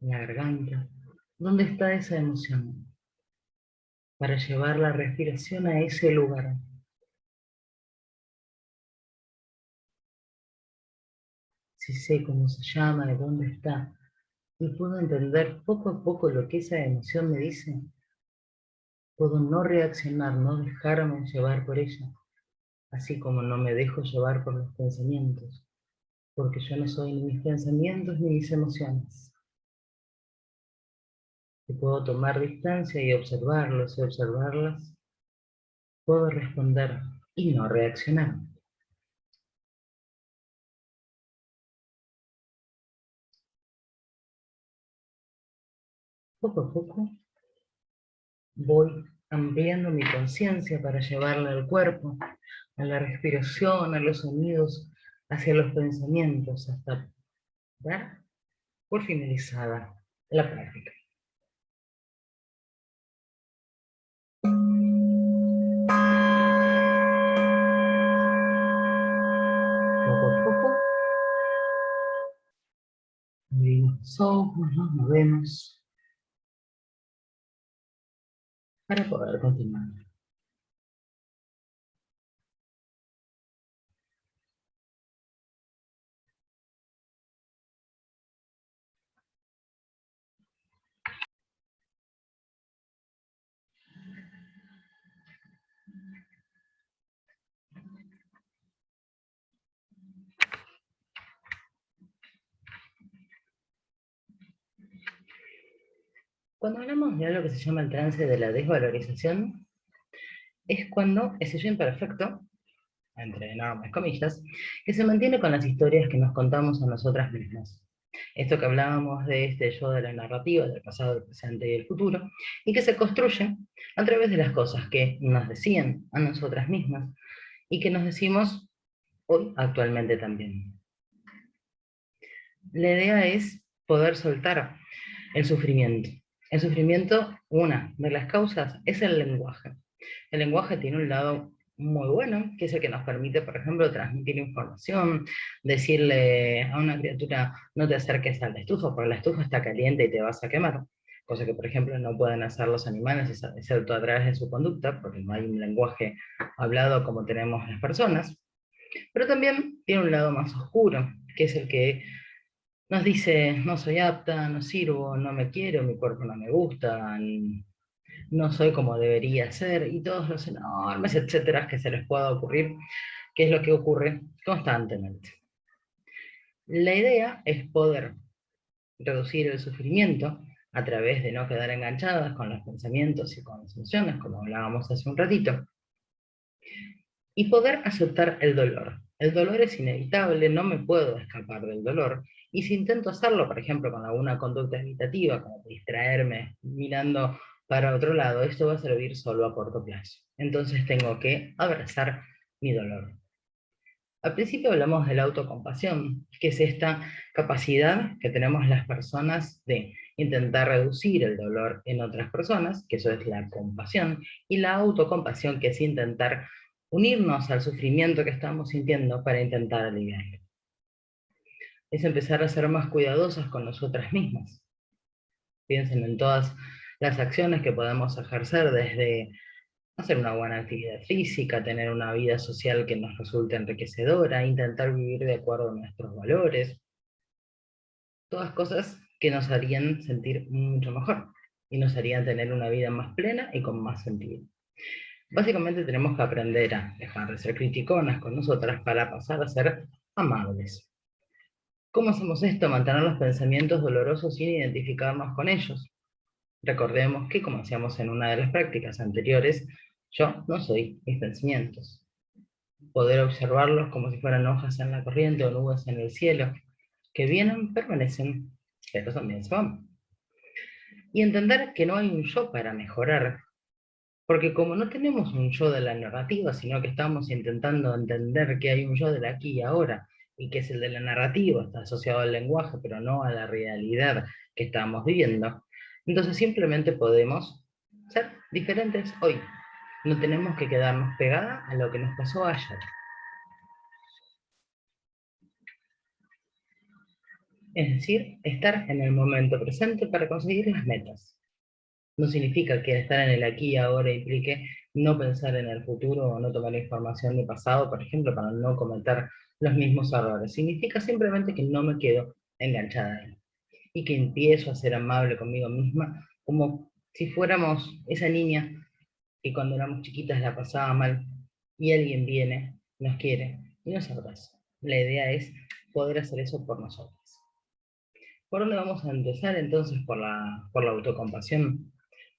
en la garganta. ¿Dónde está esa emoción? Para llevar la respiración a ese lugar. Si sé cómo se llama, de dónde está, y puedo entender poco a poco lo que esa emoción me dice, puedo no reaccionar, no dejarme llevar por ella, así como no me dejo llevar por los pensamientos, porque yo no soy ni mis pensamientos ni mis emociones. Si puedo tomar distancia y observarlos y observarlas, puedo responder y no reaccionar. Poco a poco voy ampliando mi conciencia para llevarla al cuerpo, a la respiración, a los sonidos, hacia los pensamientos, hasta dar por finalizada la práctica. Poco a poco, abrimos los ojos, nos movemos para poder continuar. Cuando hablamos de algo que se llama el trance de la desvalorización, es cuando ese yo imperfecto, entre enormes comillas, que se mantiene con las historias que nos contamos a nosotras mismas. Esto que hablábamos de este yo de la narrativa, del pasado, el presente y el futuro, y que se construye a través de las cosas que nos decían a nosotras mismas y que nos decimos hoy actualmente también. La idea es poder soltar el sufrimiento. El sufrimiento, una de las causas, es el lenguaje. El lenguaje tiene un lado muy bueno, que es el que nos permite, por ejemplo, transmitir información, decirle a una criatura, no te acerques a la estufa, porque la estufa está caliente y te vas a quemar, cosa que, por ejemplo, no pueden hacer los animales, excepto a través de su conducta, porque no hay un lenguaje hablado como tenemos las personas. Pero también tiene un lado más oscuro, que es el que nos dice, no soy apta, no sirvo, no me quiero, mi cuerpo no me gusta, no soy como debería ser, y todos los enormes etcétera que se les pueda ocurrir, que es lo que ocurre constantemente. La idea es poder reducir el sufrimiento a través de no quedar enganchadas con los pensamientos y con las emociones, como hablábamos hace un ratito, y poder aceptar el dolor. El dolor es inevitable, no me puedo escapar del dolor, y si intento hacerlo, por ejemplo, con alguna conducta evitativa, como distraerme mirando para otro lado, esto va a servir solo a corto plazo. Entonces tengo que abrazar mi dolor. Al principio hablamos de la autocompasión, que es esta capacidad que tenemos las personas de intentar reducir el dolor en otras personas, que eso es la compasión, y la autocompasión, que es intentar unirnos al sufrimiento que estamos sintiendo para intentar aliviarlo. Es empezar a ser más cuidadosas con nosotras mismas. Piensen en todas las acciones que podemos ejercer, desde hacer una buena actividad física, tener una vida social que nos resulte enriquecedora, intentar vivir de acuerdo a nuestros valores, todas cosas que nos harían sentir mucho mejor y nos harían tener una vida más plena y con más sentido. Básicamente tenemos que aprender a dejar de ser criticonas con nosotras para pasar a ser amables. ¿Cómo hacemos esto? Mantener los pensamientos dolorosos sin identificarnos con ellos. Recordemos que, como hacíamos en una de las prácticas anteriores, yo no soy mis pensamientos. Poder observarlos como si fueran hojas en la corriente o nubes en el cielo, que vienen, permanecen, pero también se van. Y entender que no hay un yo para mejorar, porque como no tenemos un yo de la narrativa, sino que estamos intentando entender que hay un yo del aquí y ahora, y que es el de la narrativa, está asociado al lenguaje, pero no a la realidad que estamos viviendo, entonces simplemente podemos ser diferentes hoy. No tenemos que quedarnos pegadas a lo que nos pasó ayer. Es decir, estar en el momento presente para conseguir las metas. No significa que estar en el aquí y ahora implique no pensar en el futuro o no tomar información del pasado, por ejemplo, para no cometer los mismos errores. Significa simplemente que no me quedo enganchada ahí y que empiezo a ser amable conmigo misma, como si fuéramos esa niña que cuando éramos chiquitas la pasaba mal y alguien viene, nos quiere y nos abraza. La idea es poder hacer eso por nosotros. ¿Por dónde vamos a empezar entonces? Por la autocompasión,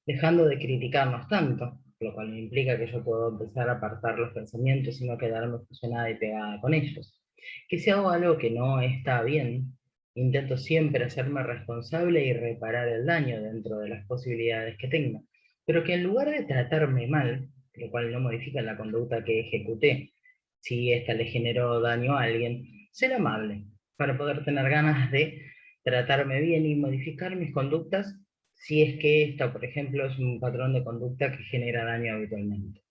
dejando de criticarnos tanto, lo cual implica que yo puedo empezar a apartar los pensamientos y no quedarme fusionada y pegada con ellos. Que si hago algo que no está bien, intento siempre hacerme responsable y reparar el daño dentro de las posibilidades que tengo. Pero que en lugar de tratarme mal, lo cual no modifica la conducta que ejecuté, si ésta le generó daño a alguien, ser amable, para poder tener ganas de tratarme bien y modificar mis conductas si es que esta, por ejemplo, es un patrón de conducta que genera daño habitualmente.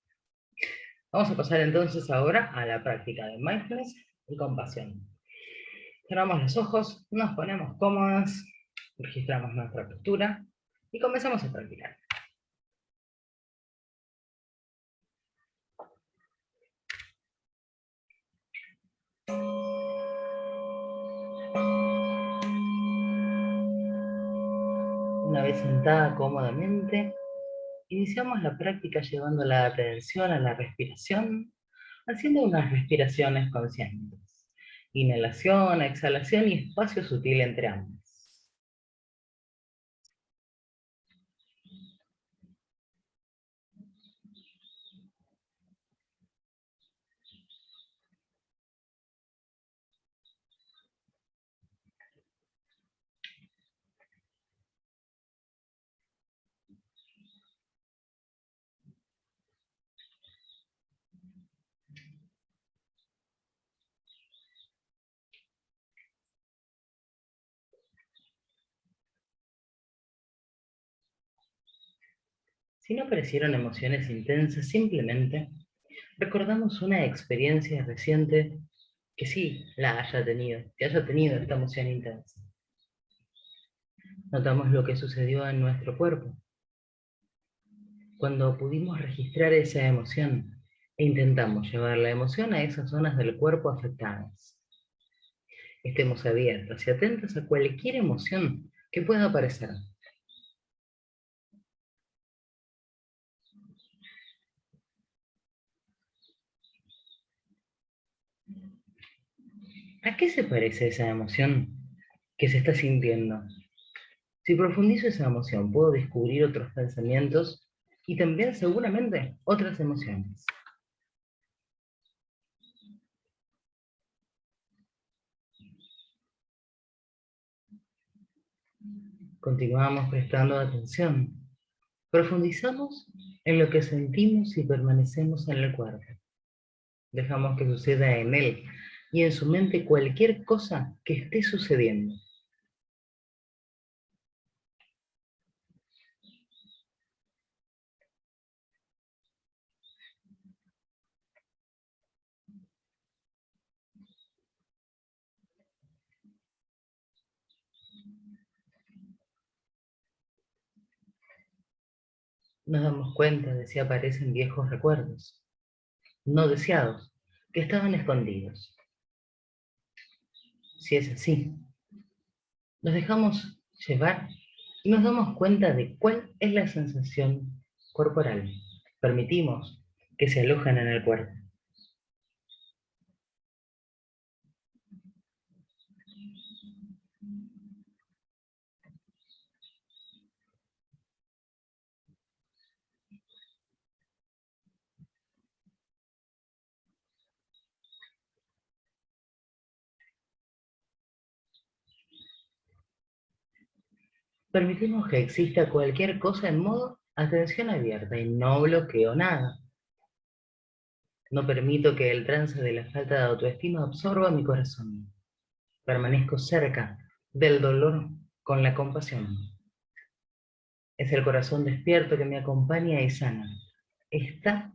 Vamos a pasar entonces ahora a la práctica de mindfulness y compasión. Cerramos los ojos, nos ponemos cómodas, registramos nuestra postura y comenzamos a practicar. Una vez sentada cómodamente, iniciamos la práctica llevando la atención a la respiración, haciendo unas respiraciones conscientes. Inhalación, exhalación y espacio sutil entre ambas. Si no aparecieron emociones intensas, simplemente recordamos una experiencia reciente que sí la haya tenido, que haya tenido esta emoción intensa. Notamos lo que sucedió en nuestro cuerpo cuando pudimos registrar esa emoción e intentamos llevar la emoción a esas zonas del cuerpo afectadas. Estemos abiertos y atentos a cualquier emoción que pueda aparecer. ¿A qué se parece esa emoción que se está sintiendo? Si profundizo esa emoción, puedo descubrir otros pensamientos y también seguramente otras emociones. Continuamos prestando atención. Profundizamos en lo que sentimos y permanecemos en el cuerpo. Dejamos que suceda en él y en su mente cualquier cosa que esté sucediendo. Nos damos cuenta de si aparecen viejos recuerdos, no deseados, que estaban escondidos. Si es así, nos dejamos llevar y nos damos cuenta de cuál es la sensación corporal. Permitimos que se alojen en el cuerpo. Permitimos que exista cualquier cosa en modo atención abierta y no bloqueo nada. No permito que el trance de la falta de autoestima absorba mi corazón. Permanezco cerca del dolor con la compasión. Es el corazón despierto que me acompaña y sana. Está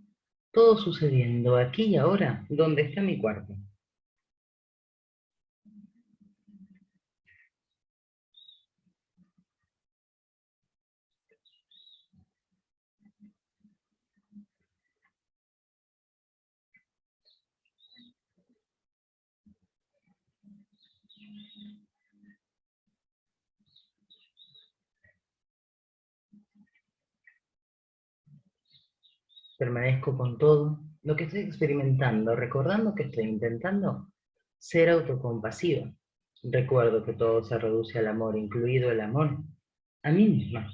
todo sucediendo aquí y ahora, donde está mi cuerpo. Permanezco con todo lo que estoy experimentando, recordando que estoy intentando ser autocompasiva. Recuerdo que todo se reduce al amor, incluido el amor a mí misma.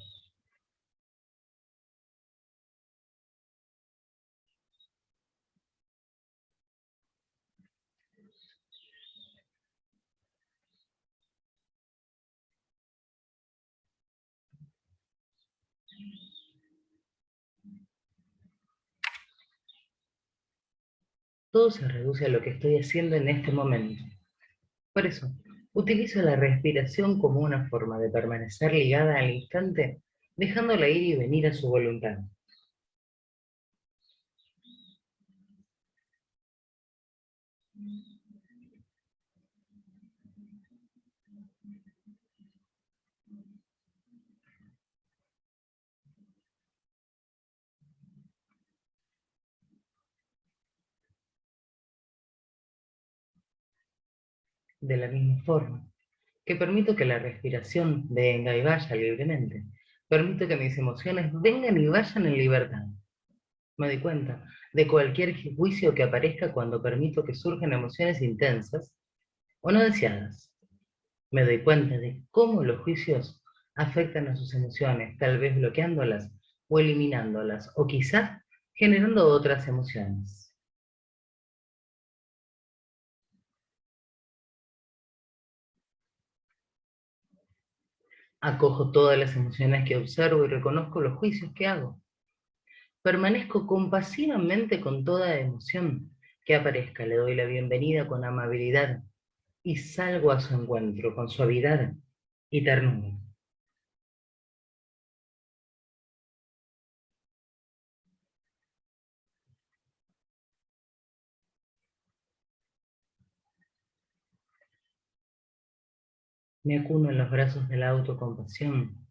Todo se reduce a lo que estoy haciendo en este momento. Por eso, utilizo la respiración como una forma de permanecer ligada al instante, dejándola ir y venir a su voluntad. De la misma forma que permito que la respiración venga y vaya libremente, permito que mis emociones vengan y vayan en libertad. Me doy cuenta de cualquier juicio que aparezca cuando permito que surjan emociones intensas o no deseadas. Me doy cuenta de cómo los juicios afectan a sus emociones, tal vez bloqueándolas o eliminándolas, o quizás generando otras emociones. Acojo todas las emociones que observo y reconozco los juicios que hago. Permanezco compasivamente con toda emoción que aparezca, le doy la bienvenida con amabilidad y salgo a su encuentro con suavidad y ternura. Me acuno en los brazos de la autocompasión,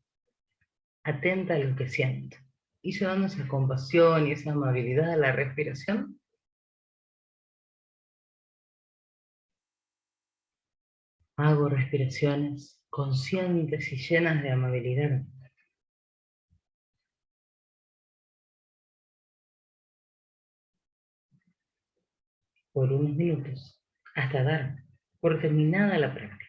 atenta a lo que siento. Y llevando esa compasión y esa amabilidad a la respiración, hago respiraciones conscientes y llenas de amabilidad. Por unos minutos, hasta dar por terminada la práctica.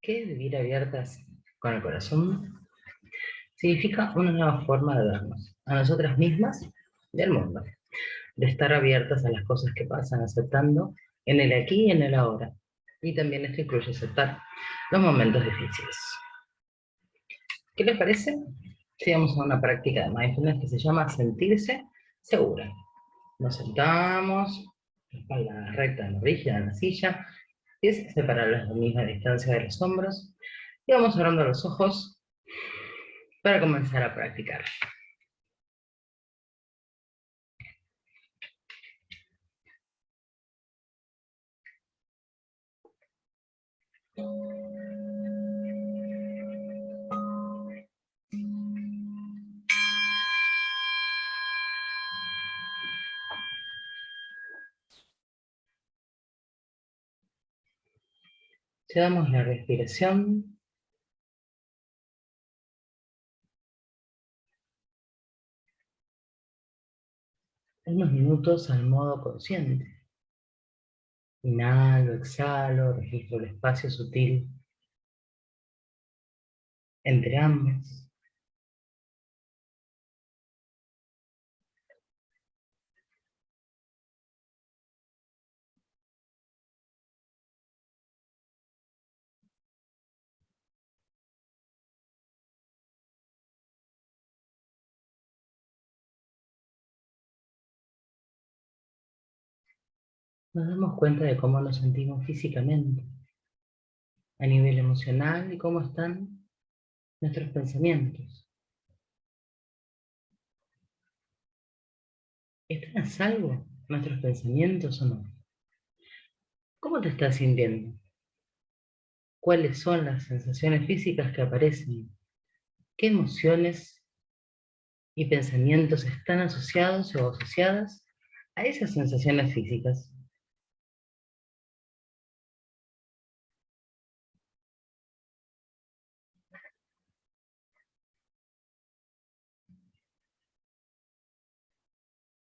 ¿Qué es vivir abiertas con el corazón? Significa una nueva forma de vernos, a nosotras mismas y al mundo. De estar abiertas a las cosas que pasan, aceptando en el aquí y en el ahora. Y también esto incluye aceptar los momentos difíciles. ¿Qué les parece? Si vamos a una práctica de mindfulness que se llama sentirse segura. Nos sentamos, espalda recta en la orilla de la silla, pies separados a la misma distancia de los hombros, y vamos cerrando los ojos para comenzar a practicar. Llevamos la respiración unos minutos al modo consciente. Inhalo, exhalo, registro el espacio sutil entre ambos. Nos damos cuenta de cómo nos sentimos físicamente, a nivel emocional y cómo están nuestros pensamientos. ¿Están a salvo nuestros pensamientos o no? ¿Cómo te estás sintiendo? ¿Cuáles son las sensaciones físicas que aparecen? ¿Qué emociones y pensamientos están asociados o asociadas a esas sensaciones físicas?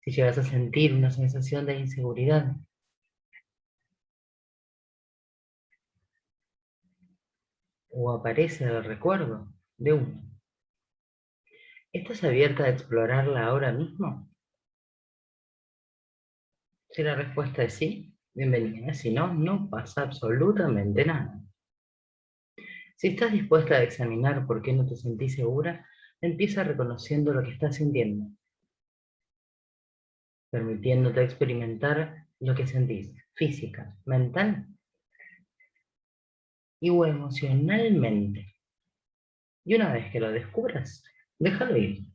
Si llegas a sentir una sensación de inseguridad, o aparece el recuerdo de uno, ¿estás abierta a explorarla ahora mismo? Si la respuesta es sí, bienvenida. Si no, no pasa absolutamente nada. Si estás dispuesta a examinar por qué no te sentís segura, empieza reconociendo lo que estás sintiendo, permitiéndote experimentar lo que sentís, física, mental y o emocionalmente. Y una vez que lo descubras, déjalo ir.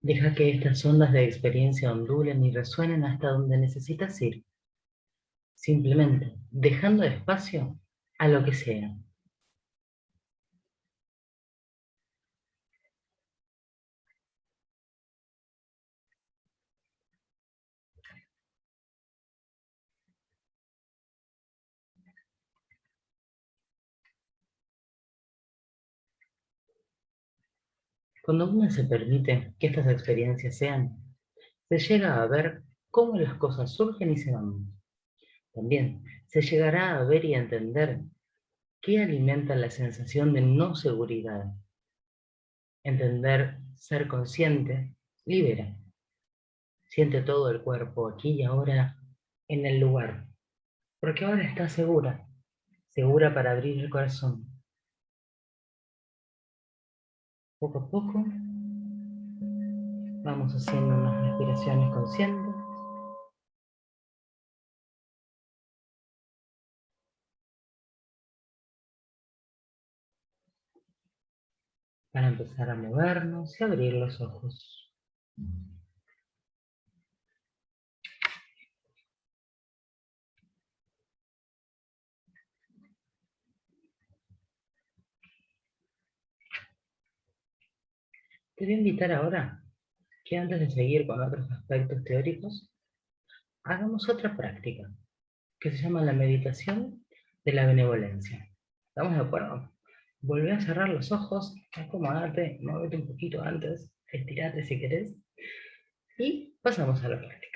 Deja que estas ondas de experiencia ondulen y resuenen hasta donde necesitas ir, simplemente dejando espacio a lo que sea. Cuando uno se permite que estas experiencias sean, se llega a ver cómo las cosas surgen y se van. También se llegará a ver y a entender qué alimenta la sensación de no seguridad. Entender, ser consciente, libera. Siente todo el cuerpo aquí y ahora en el lugar, porque ahora está segura, segura para abrir el corazón. Poco a poco vamos haciendo unas respiraciones conscientes para empezar a movernos y abrir los ojos. Te voy a invitar ahora que antes de seguir con otros aspectos teóricos, hagamos otra práctica que se llama la meditación de la benevolencia. ¿Estamos de acuerdo? Volvé a cerrar los ojos, acomodate, muévete un poquito antes, estirate si querés, y pasamos a la práctica.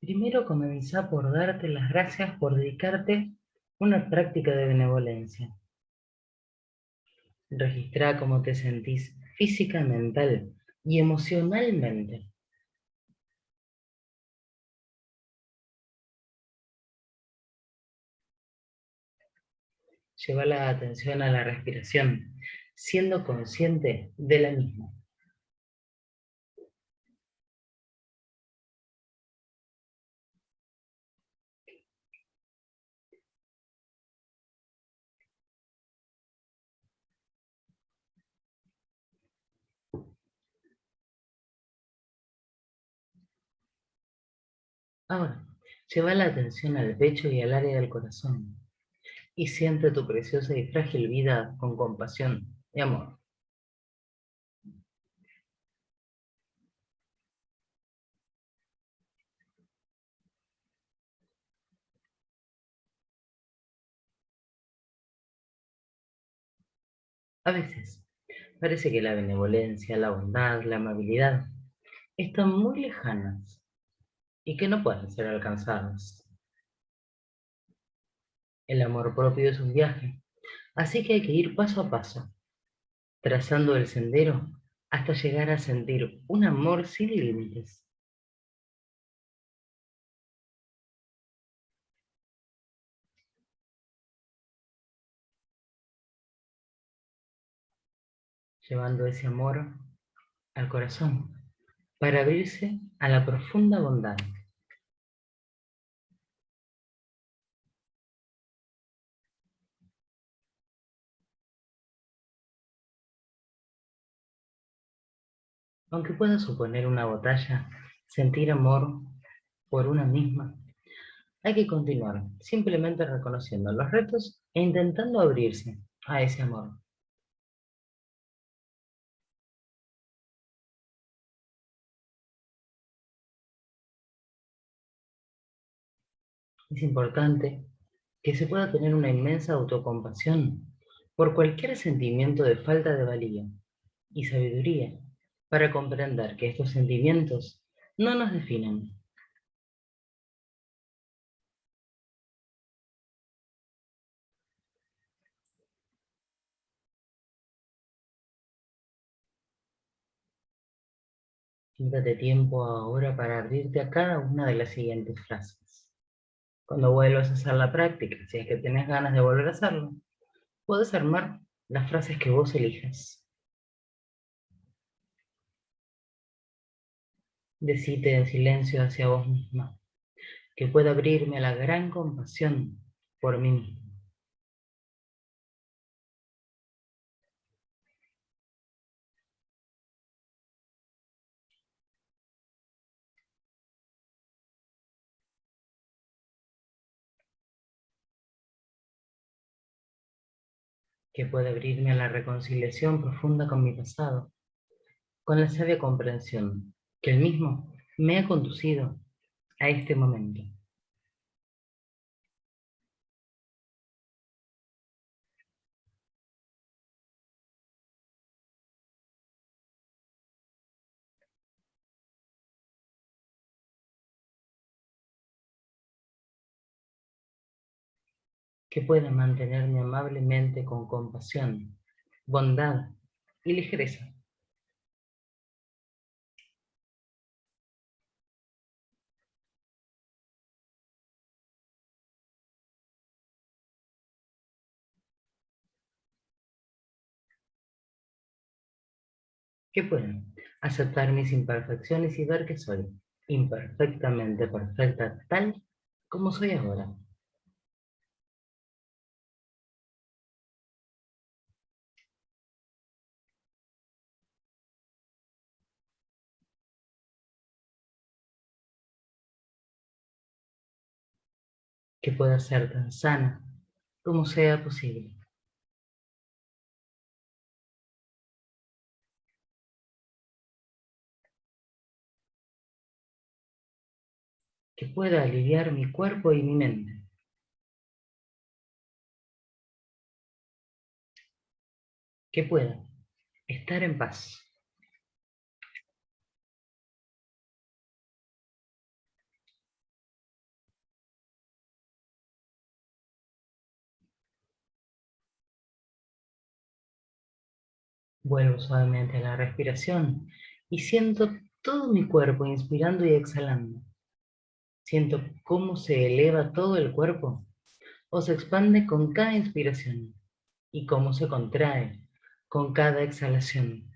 Primero comenzá por darte las gracias por dedicarte una práctica de benevolencia. Registrá cómo te sentís física, mental y emocionalmente. Lleva la atención a la respiración, siendo consciente de la misma. Ahora, lleva la atención al pecho y al área del corazón, y siente tu preciosa y frágil vida con compasión y amor. A veces, parece que la benevolencia, la bondad, la amabilidad están muy lejanas y que no pueden ser alcanzadas. El amor propio es un viaje, así que hay que ir paso a paso, trazando el sendero hasta llegar a sentir un amor sin límites. Llevando ese amor al corazón para abrirse a la profunda bondad. Aunque pueda suponer una batalla, sentir amor por una misma, hay que continuar simplemente reconociendo los retos e intentando abrirse a ese amor. Es importante que se pueda tener una inmensa autocompasión por cualquier sentimiento de falta de valía y sabiduría para comprender que estos sentimientos no nos definen. Date tiempo ahora para abrirte a cada una de las siguientes frases. Cuando vuelvas a hacer la práctica, si es que tenés ganas de volver a hacerlo, puedes armar las frases que vos elijas. Decite en silencio hacia vos misma, que pueda abrirme a la gran compasión por mí mismo. que puede abrirme a la reconciliación profunda con mi pasado, con la sabia comprensión que el mismo me ha conducido a este momento. Que pueda mantenerme amablemente con compasión, bondad y ligereza. Que pueda aceptar mis imperfecciones y ver que soy imperfectamente perfecta tal como soy ahora. Que pueda ser tan sana como sea posible. Que pueda aliviar mi cuerpo y mi mente. Que pueda estar en paz. Vuelvo suavemente a la respiración y siento todo mi cuerpo inspirando y exhalando. Siento cómo se eleva todo el cuerpo o se expande con cada inspiración y cómo se contrae con cada exhalación.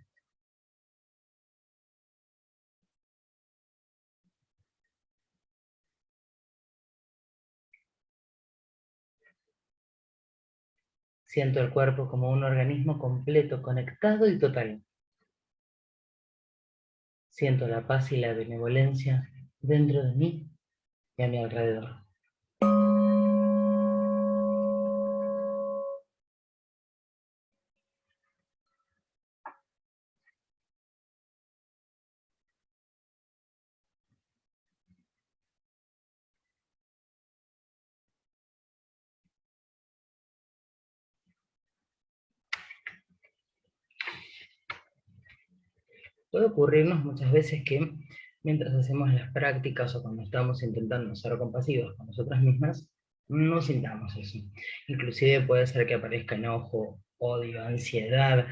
Siento el cuerpo como un organismo completo, conectado y total. Siento la paz y la benevolencia dentro de mí y a mi alrededor. Puede ocurrirnos muchas veces que mientras hacemos las prácticas o cuando estamos intentando ser compasivos con nosotras mismas, no sintamos eso. Inclusive puede ser que aparezca enojo, odio, ansiedad,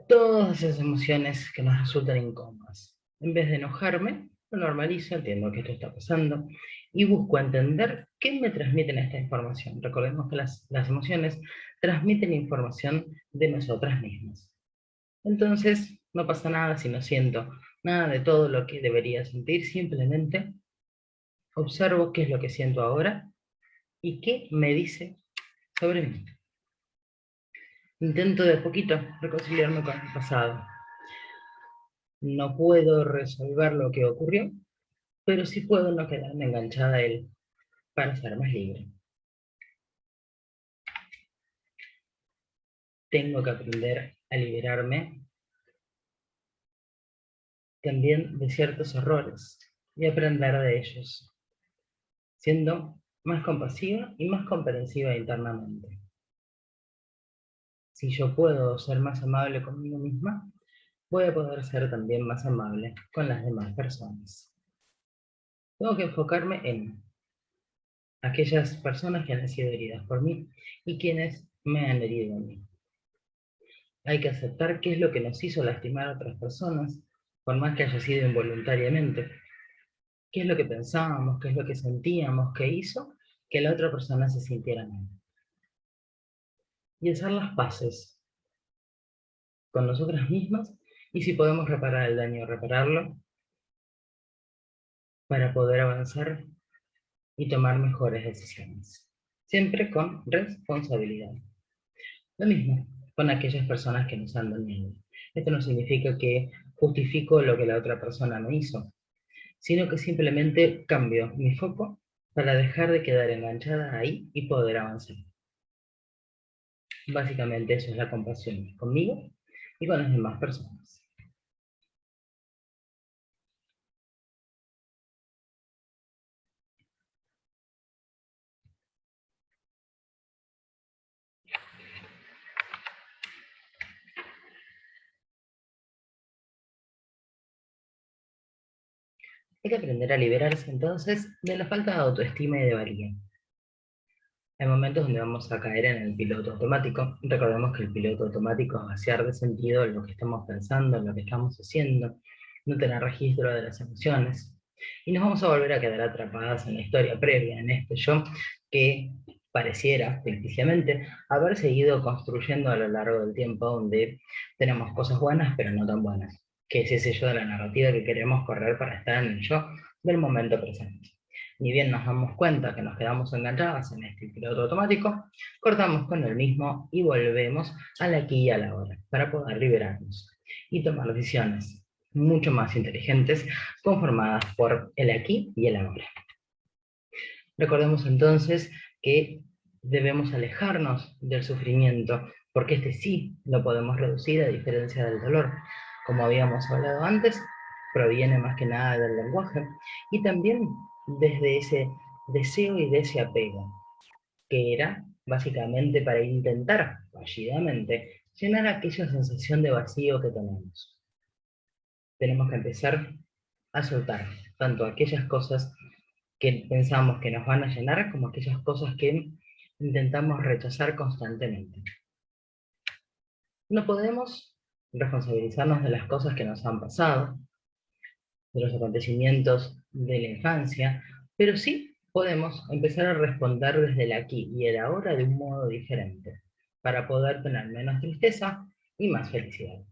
todas esas emociones que nos resultan incómodas. En vez de enojarme, lo normalizo, entiendo que esto está pasando y busco entender qué me transmiten esta información. Recordemos que las emociones transmiten información de nosotras mismas. Entonces, no pasa nada si no siento nada de todo lo que debería sentir, simplemente observo qué es lo que siento ahora y qué me dice sobre mí. Intento de a poquito reconciliarme con el pasado. No puedo resolver lo que ocurrió, pero sí puedo no quedarme enganchada a él para ser más libre. Tengo que aprender a liberarme también de ciertos errores y aprender de ellos, siendo más compasiva y más comprensiva internamente. Si yo puedo ser más amable conmigo misma, voy a poder ser también más amable con las demás personas. Tengo que enfocarme en aquellas personas que han sido heridas por mí y quienes me han herido a mí. Hay que aceptar qué es lo que nos hizo lastimar a otras personas, por más que haya sido involuntariamente. ¿Qué es lo que pensábamos, qué es lo que sentíamos, qué hizo que la otra persona se sintiera mal? Y hacer las paces con nosotras mismas y si podemos reparar el daño, repararlo para poder avanzar y tomar mejores decisiones. Siempre con responsabilidad. Lo mismo con aquellas personas que nos han dañado. Esto no significa que justifico lo que la otra persona me hizo, sino que simplemente cambio mi foco para dejar de quedar enganchada ahí y poder avanzar. Básicamente eso es la compasión conmigo y con las demás personas. Hay que aprender a liberarse entonces de la falta de autoestima y de valía. Hay momentos donde vamos a caer en el piloto automático. Recordemos que el piloto automático es vaciar de sentido lo que estamos pensando, lo que estamos haciendo, no tener registro de las emociones. Y nos vamos a volver a quedar atrapadas en la historia previa, en este yo que pareciera, ficticiamente, haber seguido construyendo a lo largo del tiempo, donde tenemos cosas buenas pero no tan buenas, que es ese yo de la narrativa que queremos correr para estar en el yo del momento presente. Ni bien nos damos cuenta que nos quedamos enganchadas en este piloto automático, cortamos con el mismo y volvemos al aquí y a la hora, para poder liberarnos y tomar decisiones mucho más inteligentes, conformadas por el aquí y el ahora. Recordemos entonces que debemos alejarnos del sufrimiento, porque este sí lo podemos reducir a diferencia del dolor. Como habíamos hablado antes, proviene más que nada del lenguaje y también desde ese deseo y de ese apego, que era básicamente para intentar fallidamente llenar aquella sensación de vacío que tenemos. Tenemos que empezar a soltar tanto aquellas cosas que pensamos que nos van a llenar como aquellas cosas que intentamos rechazar constantemente. No podemos responsabilizarnos de las cosas que nos han pasado, de los acontecimientos de la infancia, pero sí podemos empezar a responder desde el aquí y el ahora de un modo diferente, para poder tener menos tristeza y más felicidad.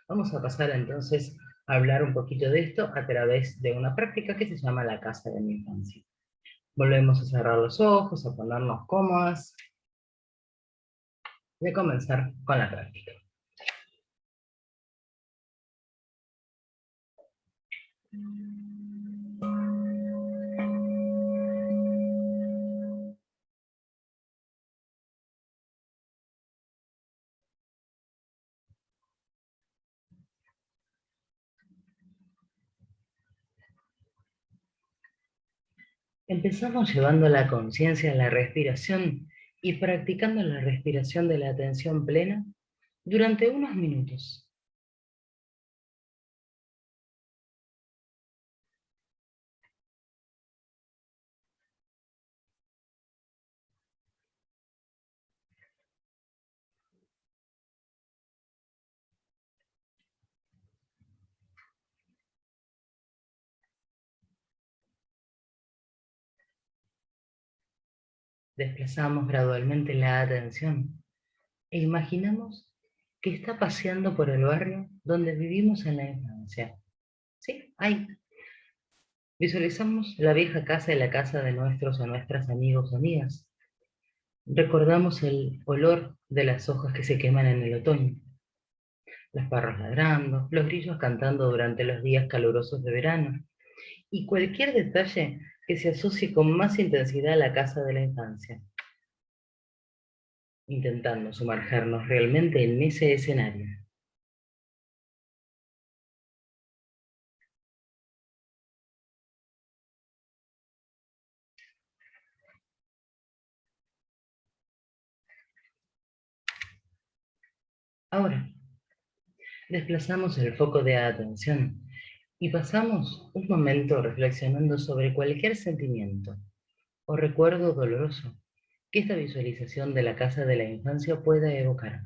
Vamos a pasar entonces a hablar un poquito de esto a través de una práctica que se llama la casa de mi infancia. Volvemos a cerrar los ojos, a ponernos cómodas y a comenzar con la práctica. Empezamos llevando la conciencia a la respiración y practicando la respiración de la atención plena durante unos minutos. Desplazamos gradualmente la atención e imaginamos que está paseando por el barrio donde vivimos en la infancia. Sí, ahí. Visualizamos la vieja casa y la casa de nuestros o nuestras amigos o amigas. Recordamos el olor de las hojas que se queman en el otoño, los perros ladrando, los grillos cantando durante los días calurosos de verano, y cualquier detalle que se asocie con más intensidad a la casa de la infancia, intentando sumergernos realmente en ese escenario. Ahora, desplazamos el foco de atención y pasamos un momento reflexionando sobre cualquier sentimiento o recuerdo doloroso que esta visualización de la casa de la infancia pueda evocar.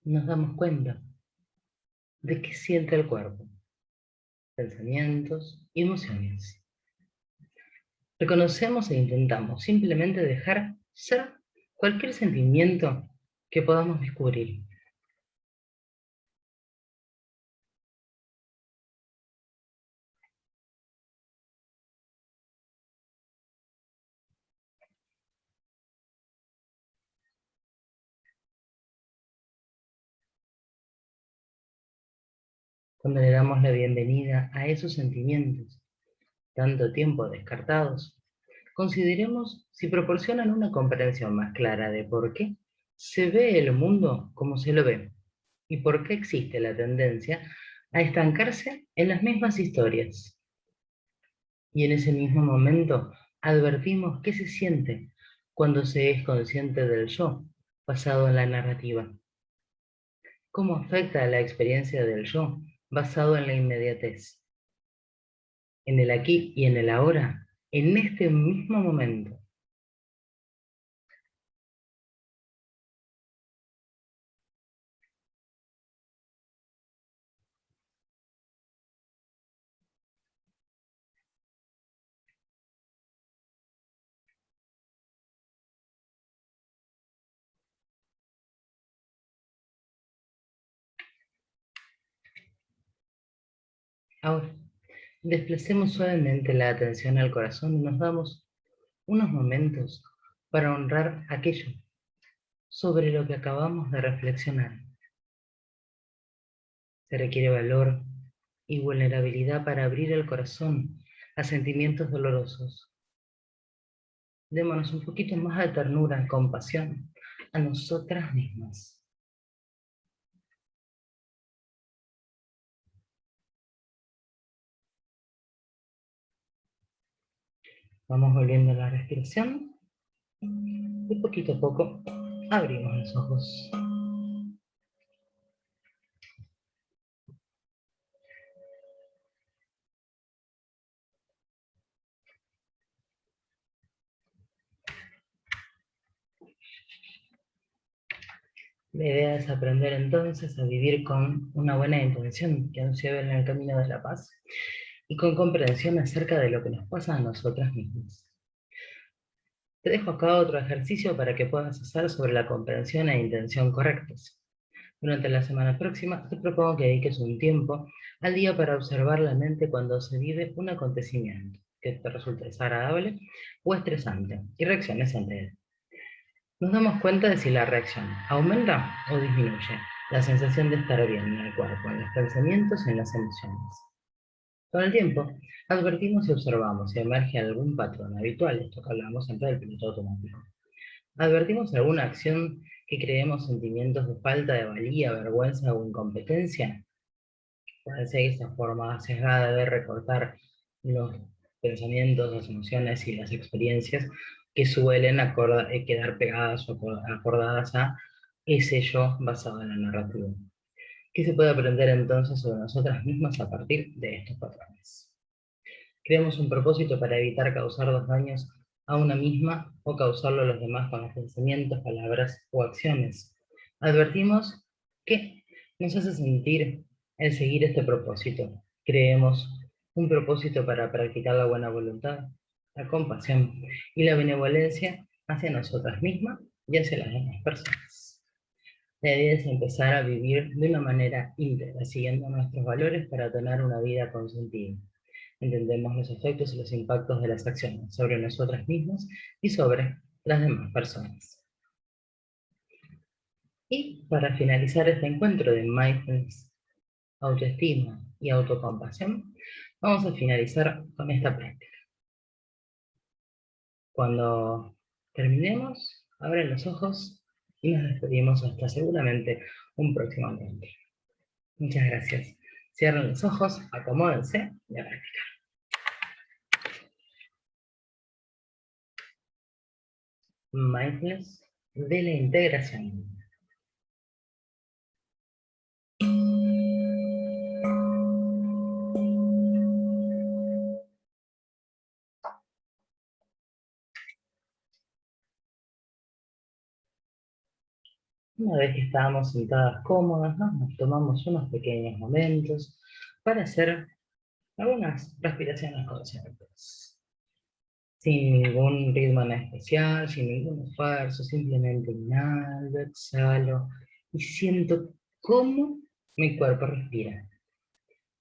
Nos damos cuenta de qué siente el cuerpo, pensamientos y emociones. Reconocemos e intentamos simplemente dejar ser cualquier sentimiento que podamos descubrir. cuando le damos la bienvenida a esos sentimientos, tanto tiempo descartados, consideremos si proporcionan una comprensión más clara de por qué se ve el mundo como se lo ve y por qué existe la tendencia a estancarse en las mismas historias. Y en ese mismo momento advertimos qué se siente cuando se es consciente del yo basado en la narrativa. ¿Cómo afecta la experiencia del yo basado en la inmediatez? En el aquí y en el ahora, en este mismo momento. Ahora, desplacemos suavemente la atención al corazón y nos damos unos momentos para honrar aquello sobre lo que acabamos de reflexionar. Se requiere valor y vulnerabilidad para abrir el corazón a sentimientos dolorosos. Démonos un poquito más de ternura, compasión a nosotras mismas. Vamos volviendo a la respiración y poquito a poco abrimos los ojos. La idea es aprender entonces a vivir con una buena intención que nos lleve en el camino de la paz y con comprensión acerca de lo que nos pasa a nosotras mismas. Te dejo acá otro ejercicio para que puedas hacer sobre la comprensión e intención correctas. Durante la semana próxima te propongo que dediques un tiempo al día para observar la mente cuando se vive un acontecimiento que te resulte desagradable o estresante y reacciones ante él. Nos damos cuenta de si la reacción aumenta o disminuye la sensación de estar bien en el cuerpo, en los pensamientos y en las emociones. Con el tiempo, advertimos y observamos si emerge algún patrón habitual, esto que hablábamos antes del piloto automático. Advertimos alguna acción que creemos sentimientos de falta de valía, vergüenza o incompetencia. Puede ser esa forma sesgada de recortar los pensamientos, las emociones y las experiencias que suelen quedar pegadas o acordadas a ese yo basado en la narrativa. ¿Qué se puede aprender entonces sobre nosotras mismas a partir de estos patrones? Creemos un propósito para evitar causar los daños a una misma o causarlo a los demás con los pensamientos, palabras o acciones. Advertimos que nos hace sentir el seguir este propósito. Creemos un propósito para practicar la buena voluntad, la compasión y la benevolencia hacia nosotras mismas y hacia las demás personas. La idea es empezar a vivir de una manera íntegra, siguiendo nuestros valores para tener una vida con sentido. Entendemos los efectos y los impactos de las acciones sobre nosotras mismas y sobre las demás personas. Y para finalizar este encuentro de mindfulness, autoestima y autocompasión, vamos a finalizar con esta práctica. Cuando terminemos, abren los ojos y nos despedimos hasta seguramente un próximo encuentro. Muchas gracias. Cierren los ojos, acomódense y a practicar. Mindfulness de la integración. Una vez que estábamos sentadas cómodas, ¿no? Nos tomamos unos pequeños momentos para hacer algunas respiraciones conscientes. Sin ningún ritmo en especial, sin ningún esfuerzo, simplemente inhalo, exhalo y siento cómo mi cuerpo respira.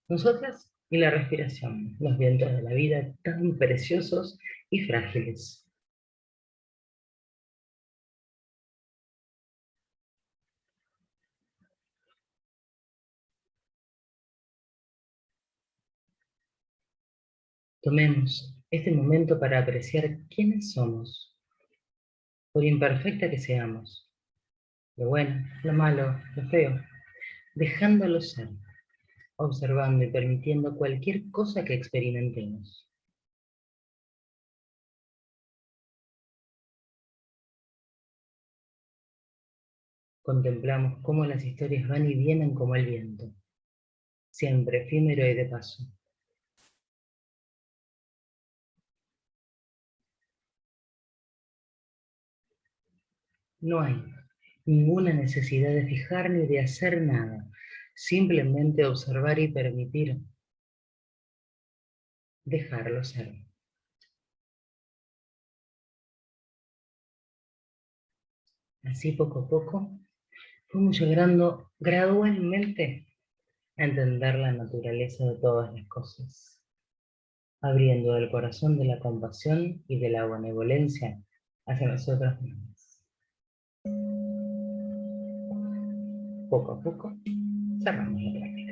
Nosotras y la respiración, los vientos de la vida tan preciosos y frágiles. Tomemos este momento para apreciar quiénes somos, por imperfecta que seamos, lo bueno, lo malo, lo feo, dejándolo ser, observando y permitiendo cualquier cosa que experimentemos. Contemplamos cómo las historias van y vienen como el viento, siempre efímero y de paso. No hay ninguna necesidad de fijar ni de hacer nada, simplemente observar y permitir dejarlo ser. Así poco a poco fuimos llegando gradualmente a entender la naturaleza de todas las cosas, abriendo el corazón de la compasión y de la benevolencia hacia nosotros mismos. Poco a poco cerramos la práctica.